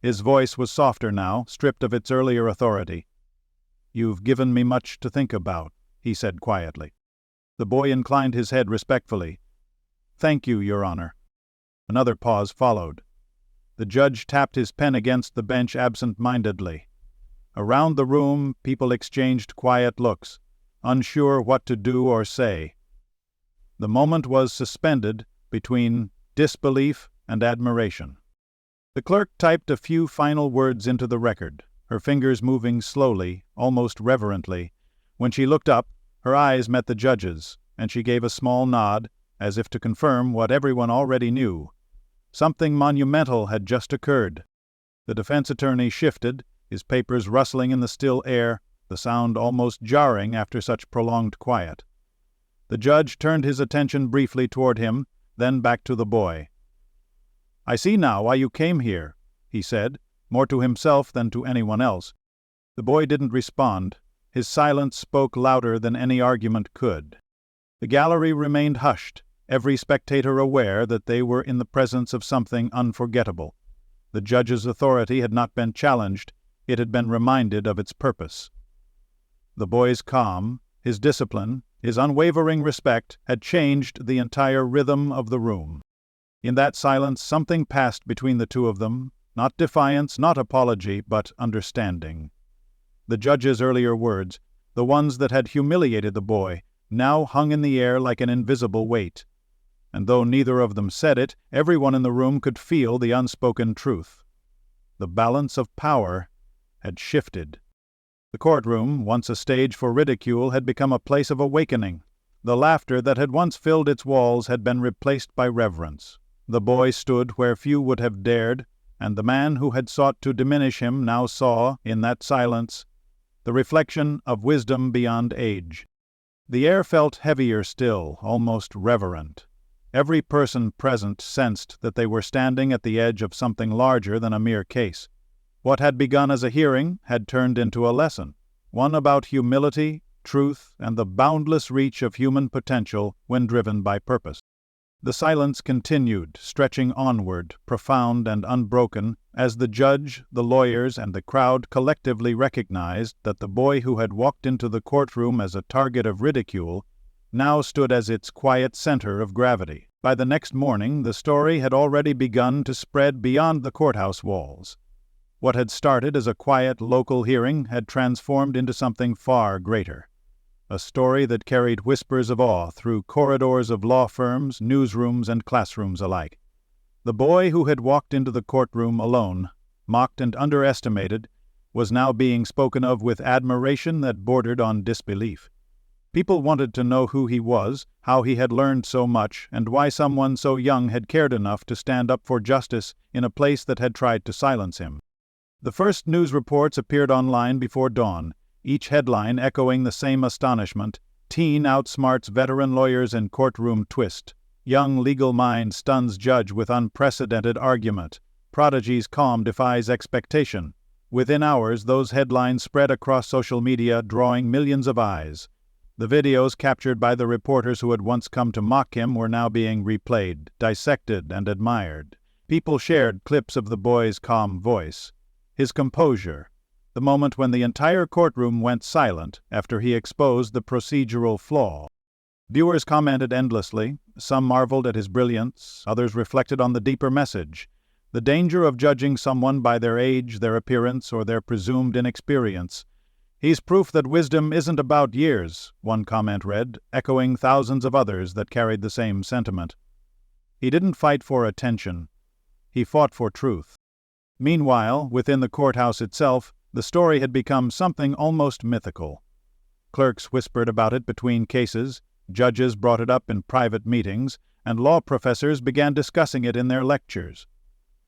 His voice was softer now, stripped of its earlier authority. "You've given me much to think about," he said quietly. The boy inclined his head respectfully. "Thank you, Your Honor." Another pause followed. The judge tapped his pen against the bench absent-mindedly. Around the room, people exchanged quiet looks, unsure what to do or say. The moment was suspended between disbelief and admiration. The clerk typed a few final words into the record, her fingers moving slowly, almost reverently. When she looked up, her eyes met the judge's, and she gave a small nod, as if to confirm what everyone already knew. Something monumental had just occurred. The defense attorney shifted, his papers rustling in the still air, the sound almost jarring after such prolonged quiet. The judge turned his attention briefly toward him, then back to the boy. "I see now why you came here," he said, more to himself than to anyone else. The boy didn't respond. His silence spoke louder than any argument could. The gallery remained hushed, every spectator aware that they were in the presence of something unforgettable. The judge's authority had not been challenged, it had been reminded of its purpose. The boy's calm, his discipline, his unwavering respect had changed the entire rhythm of the room. In that silence something passed between the two of them, not defiance, not apology, but understanding. The judge's earlier words, the ones that had humiliated the boy, now hung in the air like an invisible weight. And though neither of them said it, everyone in the room could feel the unspoken truth. The balance of power had shifted. The courtroom, once a stage for ridicule, had become a place of awakening. The laughter that had once filled its walls had been replaced by reverence. The boy stood where few would have dared, and the man who had sought to diminish him now saw, in that silence, the reflection of wisdom beyond age. The air felt heavier still, almost reverent. Every person present sensed that they were standing at the edge of something larger than a mere case. What had begun as a hearing had turned into a lesson, one about humility, truth, and the boundless reach of human potential when driven by purpose. The silence continued, stretching onward, profound and unbroken, as the judge, the lawyers, and the crowd collectively recognized that the boy who had walked into the courtroom as a target of ridicule now stood as its quiet center of gravity. By the next morning, the story had already begun to spread beyond the courthouse walls. What had started as a quiet local hearing had transformed into something far greater. A story that carried whispers of awe through corridors of law firms, newsrooms, and classrooms alike. The boy who had walked into the courtroom alone, mocked and underestimated, was now being spoken of with admiration that bordered on disbelief. People wanted to know who he was, how he had learned so much, and why someone so young had cared enough to stand up for justice in a place that had tried to silence him. The first news reports appeared online before dawn, each headline echoing the same astonishment: teen outsmarts veteran lawyers in courtroom twist. Young legal mind stuns judge with unprecedented argument. Prodigy's calm defies expectation. Within hours, those headlines spread across social media, drawing millions of eyes. The videos captured by the reporters who had once come to mock him were now being replayed, dissected, and admired. People shared clips of the boy's calm voice, his composure, the moment when the entire courtroom went silent after he exposed the procedural flaw. Viewers commented endlessly. Some marveled at his brilliance, others reflected on the deeper message: the danger of judging someone by their age, their appearance, or their presumed inexperience. "He's proof that wisdom isn't about years," one comment read, echoing thousands of others that carried the same sentiment. He didn't fight for attention. He fought for truth. Meanwhile, within the courthouse itself, the story had become something almost mythical. Clerks whispered about it between cases, judges brought it up in private meetings, and law professors began discussing it in their lectures.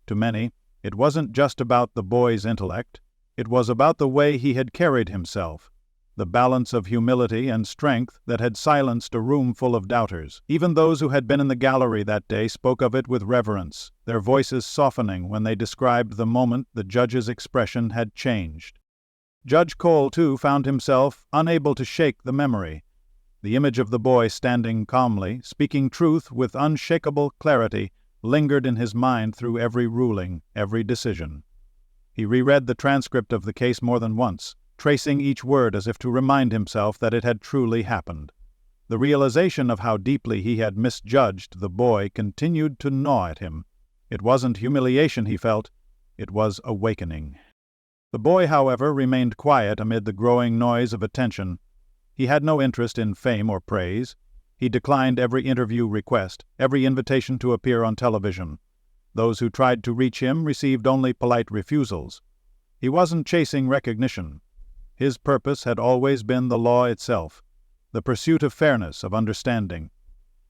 To many, it wasn't just about the boy's intellect. It was about the way he had carried himself, the balance of humility and strength that had silenced a room full of doubters. Even those who had been in the gallery that day spoke of it with reverence, their voices softening when they described the moment the judge's expression had changed. Judge Cole, too, found himself unable to shake the memory. The image of the boy standing calmly, speaking truth with unshakable clarity, lingered in his mind through every ruling, every decision. He reread the transcript of the case more than once, tracing each word as if to remind himself that it had truly happened. The realization of how deeply he had misjudged the boy continued to gnaw at him. It wasn't humiliation he felt, it was awakening. The boy, however, remained quiet amid the growing noise of attention. He had no interest in fame or praise. He declined every interview request, every invitation to appear on television. Those who tried to reach him received only polite refusals. He wasn't chasing recognition. His purpose had always been the law itself, the pursuit of fairness, of understanding.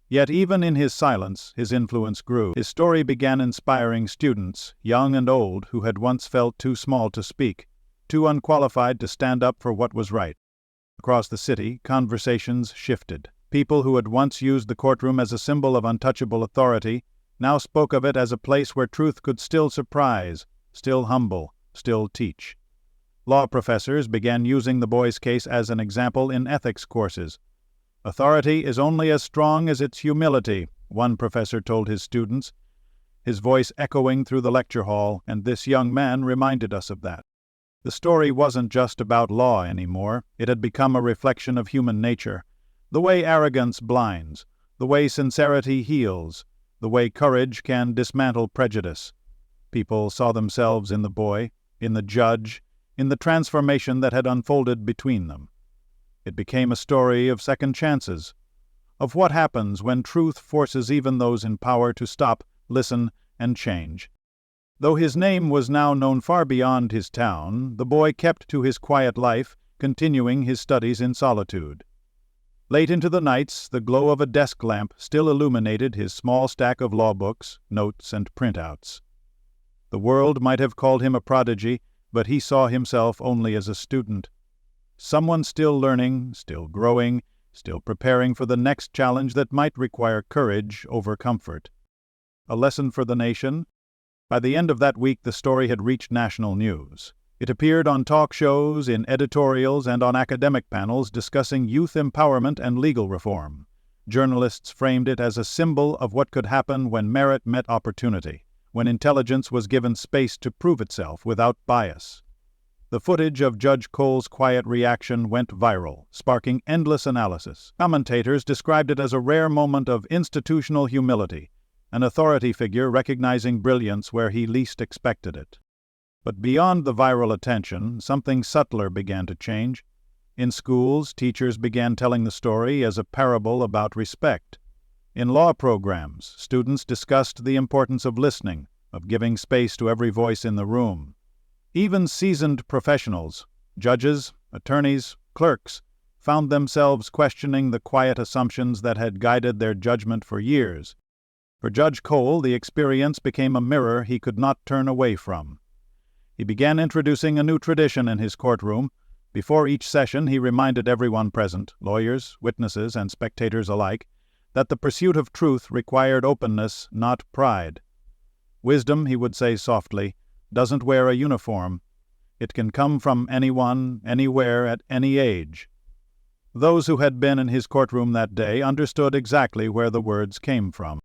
Yet even in his silence, his influence grew. His story began inspiring students, young and old, who had once felt too small to speak, too unqualified to stand up for what was right. Across the city, conversations shifted. People who had once used the courtroom as a symbol of untouchable authority now spoke of it as a place where truth could still surprise, still humble, still teach. Law professors began using the boy's case as an example in ethics courses. "Authority is only as strong as its humility," one professor told his students, his voice echoing through the lecture hall, and this young man reminded us of that. The story wasn't just about law anymore. It had become a reflection of human nature, the way arrogance blinds, the way sincerity heals, the way courage can dismantle prejudice. People saw themselves in the boy, in the judge, in the transformation that had unfolded between them. It became a story of second chances, of what happens when truth forces even those in power to stop, listen, and change. Though his name was now known far beyond his town, the boy kept to his quiet life, continuing his studies in solitude. Late into the nights, the glow of a desk lamp still illuminated his small stack of law books, notes, and printouts. The world might have called him a prodigy, but he saw himself only as a student. Someone still learning, still growing, still preparing for the next challenge that might require courage over comfort. A lesson for the nation? By the end of that week, the story had reached national news. It appeared on talk shows, in editorials, and on academic panels discussing youth empowerment and legal reform. Journalists framed it as a symbol of what could happen when merit met opportunity, when intelligence was given space to prove itself without bias. The footage of Judge Cole's quiet reaction went viral, sparking endless analysis. Commentators described it as a rare moment of institutional humility, an authority figure recognizing brilliance where he least expected it. But beyond the viral attention, something subtler began to change. In schools, teachers began telling the story as a parable about respect. In law programs, students discussed the importance of listening, of giving space to every voice in the room. Even seasoned professionals, judges, attorneys, clerks, found themselves questioning the quiet assumptions that had guided their judgment for years. For Judge Cole, the experience became a mirror he could not turn away from. He began introducing a new tradition in his courtroom. Before each session, he reminded everyone present, lawyers, witnesses, and spectators alike, that the pursuit of truth required openness, not pride. Wisdom, he would say softly, doesn't wear a uniform. It can come from anyone, anywhere, at any age. Those who had been in his courtroom that day understood exactly where the words came from.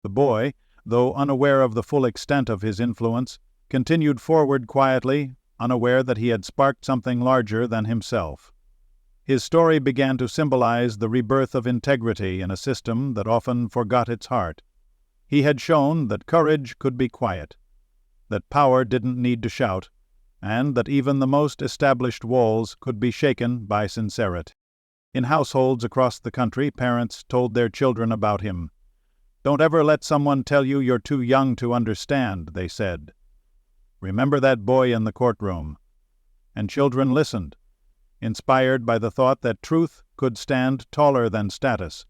The boy, though unaware of the full extent of his influence, continued forward quietly, unaware that he had sparked something larger than himself. His story began to symbolize the rebirth of integrity in a system that often forgot its heart. He had shown that courage could be quiet, that power didn't need to shout, and that even the most established walls could be shaken by sincerity. In households across the country, parents told their children about him. "Don't ever let someone tell you you're too young to understand," they said. "Remember that boy in the courtroom." And children listened, inspired by the thought that truth could stand taller than status,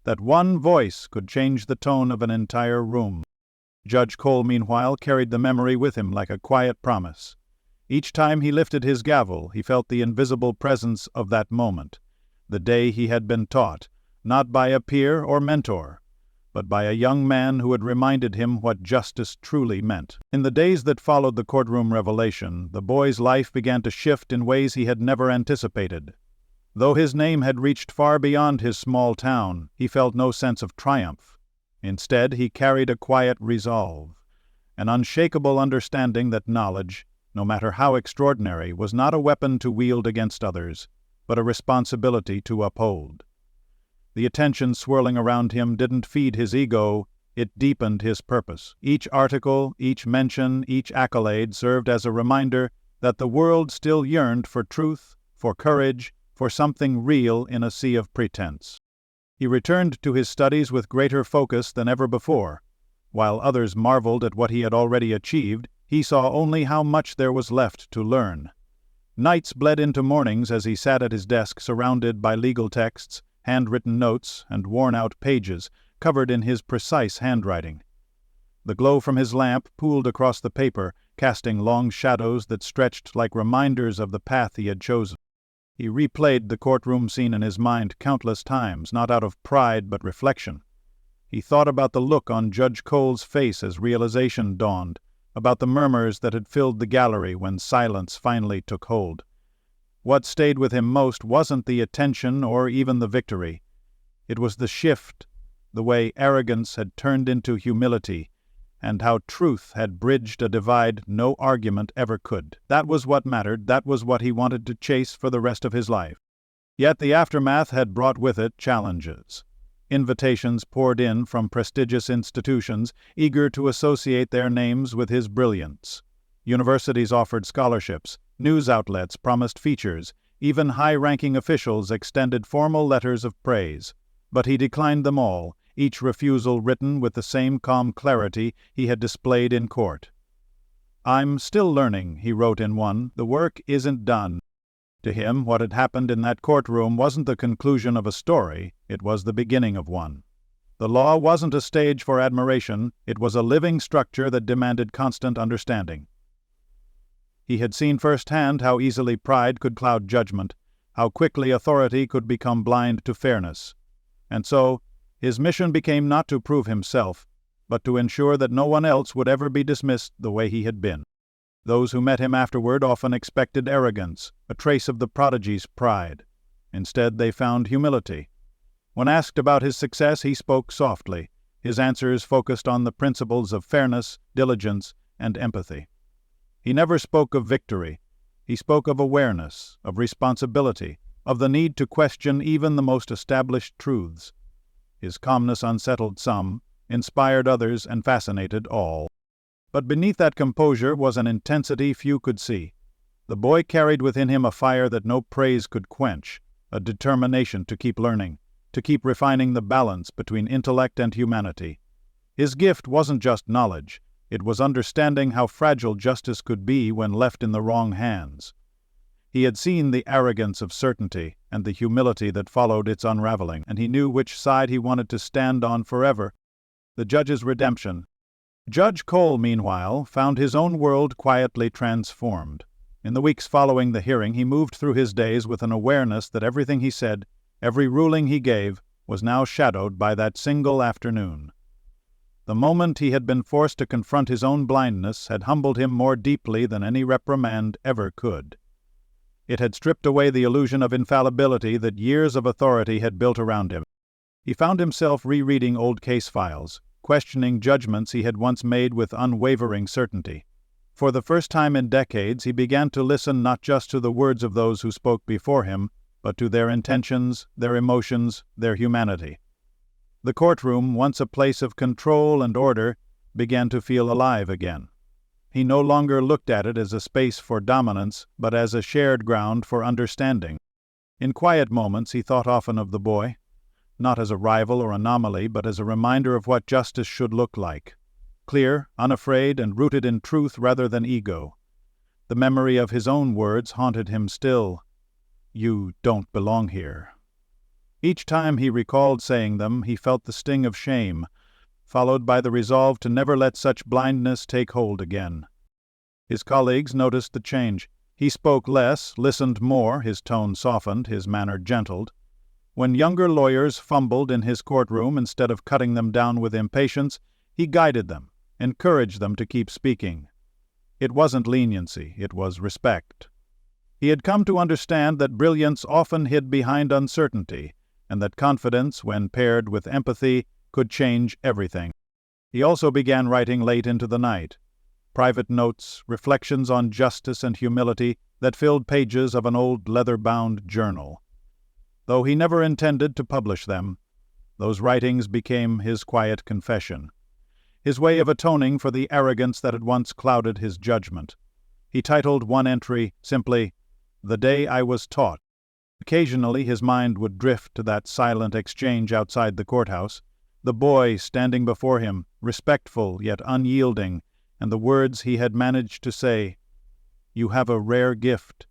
that one voice could change the tone of an entire room. Judge Cole, meanwhile, carried the memory with him like a quiet promise. Each time he lifted his gavel, he felt the invisible presence of that moment, the day he had been taught, not by a peer or mentor, but by a young man who had reminded him what justice truly meant. In the days that followed the courtroom revelation, the boy's life began to shift in ways he had never anticipated. Though his name had reached far beyond his small town, he felt no sense of triumph. Instead, he carried a quiet resolve, an unshakable understanding that knowledge, no matter how extraordinary, was not a weapon to wield against others, but a responsibility to uphold. The attention swirling around him didn't feed his ego, it deepened his purpose. Each article, each mention, each accolade served as a reminder that the world still yearned for truth, for courage, for something real in a sea of pretense. He returned to his studies with greater focus than ever before. While others marveled at what he had already achieved, he saw only how much there was left to learn. Nights bled into mornings as he sat at his desk surrounded by legal texts, handwritten notes, and worn-out pages, covered in his precise handwriting. The glow from his lamp pooled across the paper, casting long shadows that stretched like reminders of the path he had chosen. He replayed the courtroom scene in his mind countless times, not out of pride but reflection. He thought about the look on Judge Cole's face as realization dawned, about the murmurs that had filled the gallery when silence finally took hold. What stayed with him most wasn't the attention or even the victory. It was the shift, the way arrogance had turned into humility, and how truth had bridged a divide no argument ever could. That was what mattered, that was what he wanted to chase for the rest of his life. Yet the aftermath had brought with it challenges. Invitations poured in from prestigious institutions, eager to associate their names with his brilliance. Universities offered scholarships, News outlets promised features, even high-ranking officials extended formal letters of praise. But he declined them all, each refusal written with the same calm clarity he had displayed in court. "I'm still learning," he wrote in one. "The work isn't done." To him, what had happened in that courtroom wasn't the conclusion of a story, it was the beginning of one. The law wasn't a stage for admiration, it was a living structure that demanded constant understanding. He had seen firsthand how easily pride could cloud judgment, how quickly authority could become blind to fairness. And so, his mission became not to prove himself, but to ensure that no one else would ever be dismissed the way he had been. Those who met him afterward often expected arrogance, a trace of the prodigy's pride. Instead, they found humility. When asked about his success, he spoke softly. His answers focused on the principles of fairness, diligence, and empathy. He never spoke of victory. He spoke of awareness, of responsibility, of the need to question even the most established truths. His calmness unsettled some, inspired others, and fascinated all. But beneath that composure was an intensity few could see. The boy carried within him a fire that no praise could quench, a determination to keep learning, to keep refining the balance between intellect and humanity. His gift wasn't just knowledge, it was understanding how fragile justice could be when left in the wrong hands. He had seen the arrogance of certainty and the humility that followed its unraveling, and he knew which side he wanted to stand on forever: the judge's redemption. Judge Cole, meanwhile, found his own world quietly transformed. In the weeks following the hearing, he moved through his days with an awareness that everything he said, every ruling he gave, was now shadowed by that single afternoon. The moment he had been forced to confront his own blindness had humbled him more deeply than any reprimand ever could. It had stripped away the illusion of infallibility that years of authority had built around him. He found himself rereading old case files, questioning judgments he had once made with unwavering certainty. For the first time in decades, he began to listen not just to the words of those who spoke before him, but to their intentions, their emotions, their humanity. The courtroom, once a place of control and order, began to feel alive again. He no longer looked at it as a space for dominance, but as a shared ground for understanding. In quiet moments, he thought often of the boy, not as a rival or anomaly, but as a reminder of what justice should look like. Clear, unafraid, and rooted in truth rather than ego. The memory of his own words haunted him still. "You don't belong here." Each time he recalled saying them, he felt the sting of shame, followed by the resolve to never let such blindness take hold again. His colleagues noticed the change. He spoke less, listened more, his tone softened, his manner gentled. When younger lawyers fumbled in his courtroom, instead of cutting them down with impatience, he guided them, encouraged them to keep speaking. It wasn't leniency, it was respect. He had come to understand that brilliance often hid behind uncertainty, and that confidence, when paired with empathy, could change everything. He also began writing late into the night. Private notes, reflections on justice and humility that filled pages of an old leather-bound journal. Though he never intended to publish them, those writings became his quiet confession, his way of atoning for the arrogance that had once clouded his judgment. He titled one entry simply, "The Day I Was Taught." Occasionally his mind would drift to that silent exchange outside the courthouse, the boy standing before him, respectful yet unyielding, and the words he had managed to say, "You have a rare gift."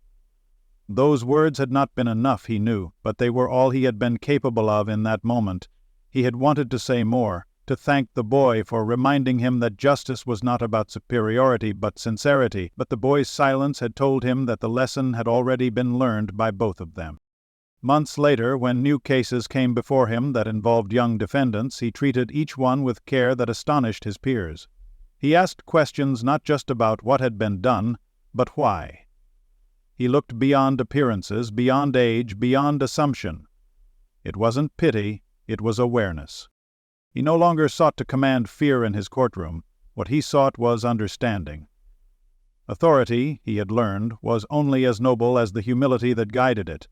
Those words had not been enough, he knew, but they were all he had been capable of in that moment. He had wanted to say more, to thank the boy for reminding him that justice was not about superiority but sincerity, but the boy's silence had told him that the lesson had already been learned by both of them. Months later, when new cases came before him that involved young defendants, he treated each one with care that astonished his peers. He asked questions not just about what had been done, but why. He looked beyond appearances, beyond age, beyond assumption. It wasn't pity, it was awareness. He no longer sought to command fear in his courtroom. What he sought was understanding. Authority, he had learned, was only as noble as the humility that guided it.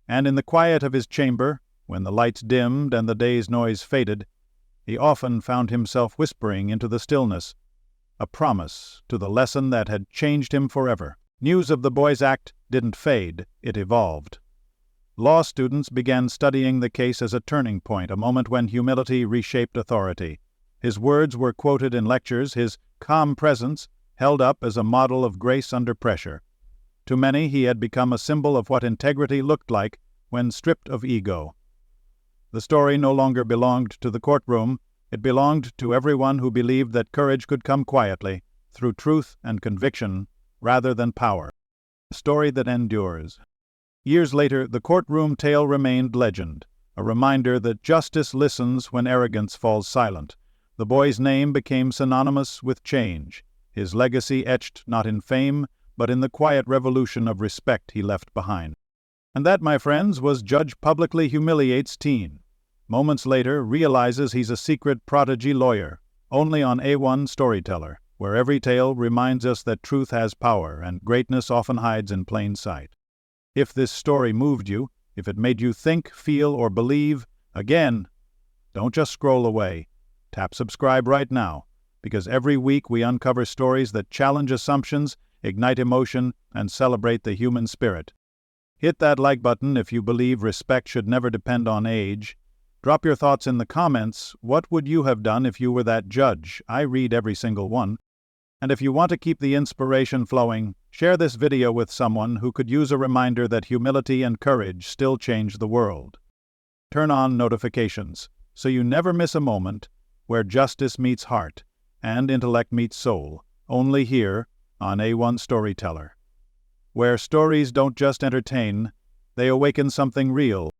And in the quiet of his chamber, when the lights dimmed and the day's noise faded, he often found himself whispering into the stillness, a promise to the lesson that had changed him forever. News of the boy's act didn't fade, it evolved. Law students began studying the case as a turning point, a moment when humility reshaped authority. His words were quoted in lectures, his calm presence held up as a model of grace under pressure. To many, he had become a symbol of what integrity looked like when stripped of ego. The story no longer belonged to the courtroom, it belonged to everyone who believed that courage could come quietly, through truth and conviction, rather than power. A story that endures. Years later, the courtroom tale remained legend, a reminder that justice listens when arrogance falls silent. The boy's name became synonymous with change, his legacy etched not in fame, but in the quiet revolution of respect he left behind. And that, my friends, was Judge publicly humiliates teen. Moments later, realizes he's a secret prodigy lawyer, only on A1 Storyteller, where every tale reminds us that truth has power and greatness often hides in plain sight. If this story moved you, if it made you think, feel, or believe, again, don't just scroll away. Tap subscribe right now, because every week we uncover stories that challenge assumptions, ignite emotion, and celebrate the human spirit. Hit that like button if you believe respect should never depend on age. Drop your thoughts in the comments. What would you have done if you were that judge? I read every single one. And if you want to keep the inspiration flowing, share this video with someone who could use a reminder that humility and courage still change the world. Turn on notifications so you never miss a moment where justice meets heart and intellect meets soul, only here on A1 Storyteller, where stories don't just entertain, they awaken something real.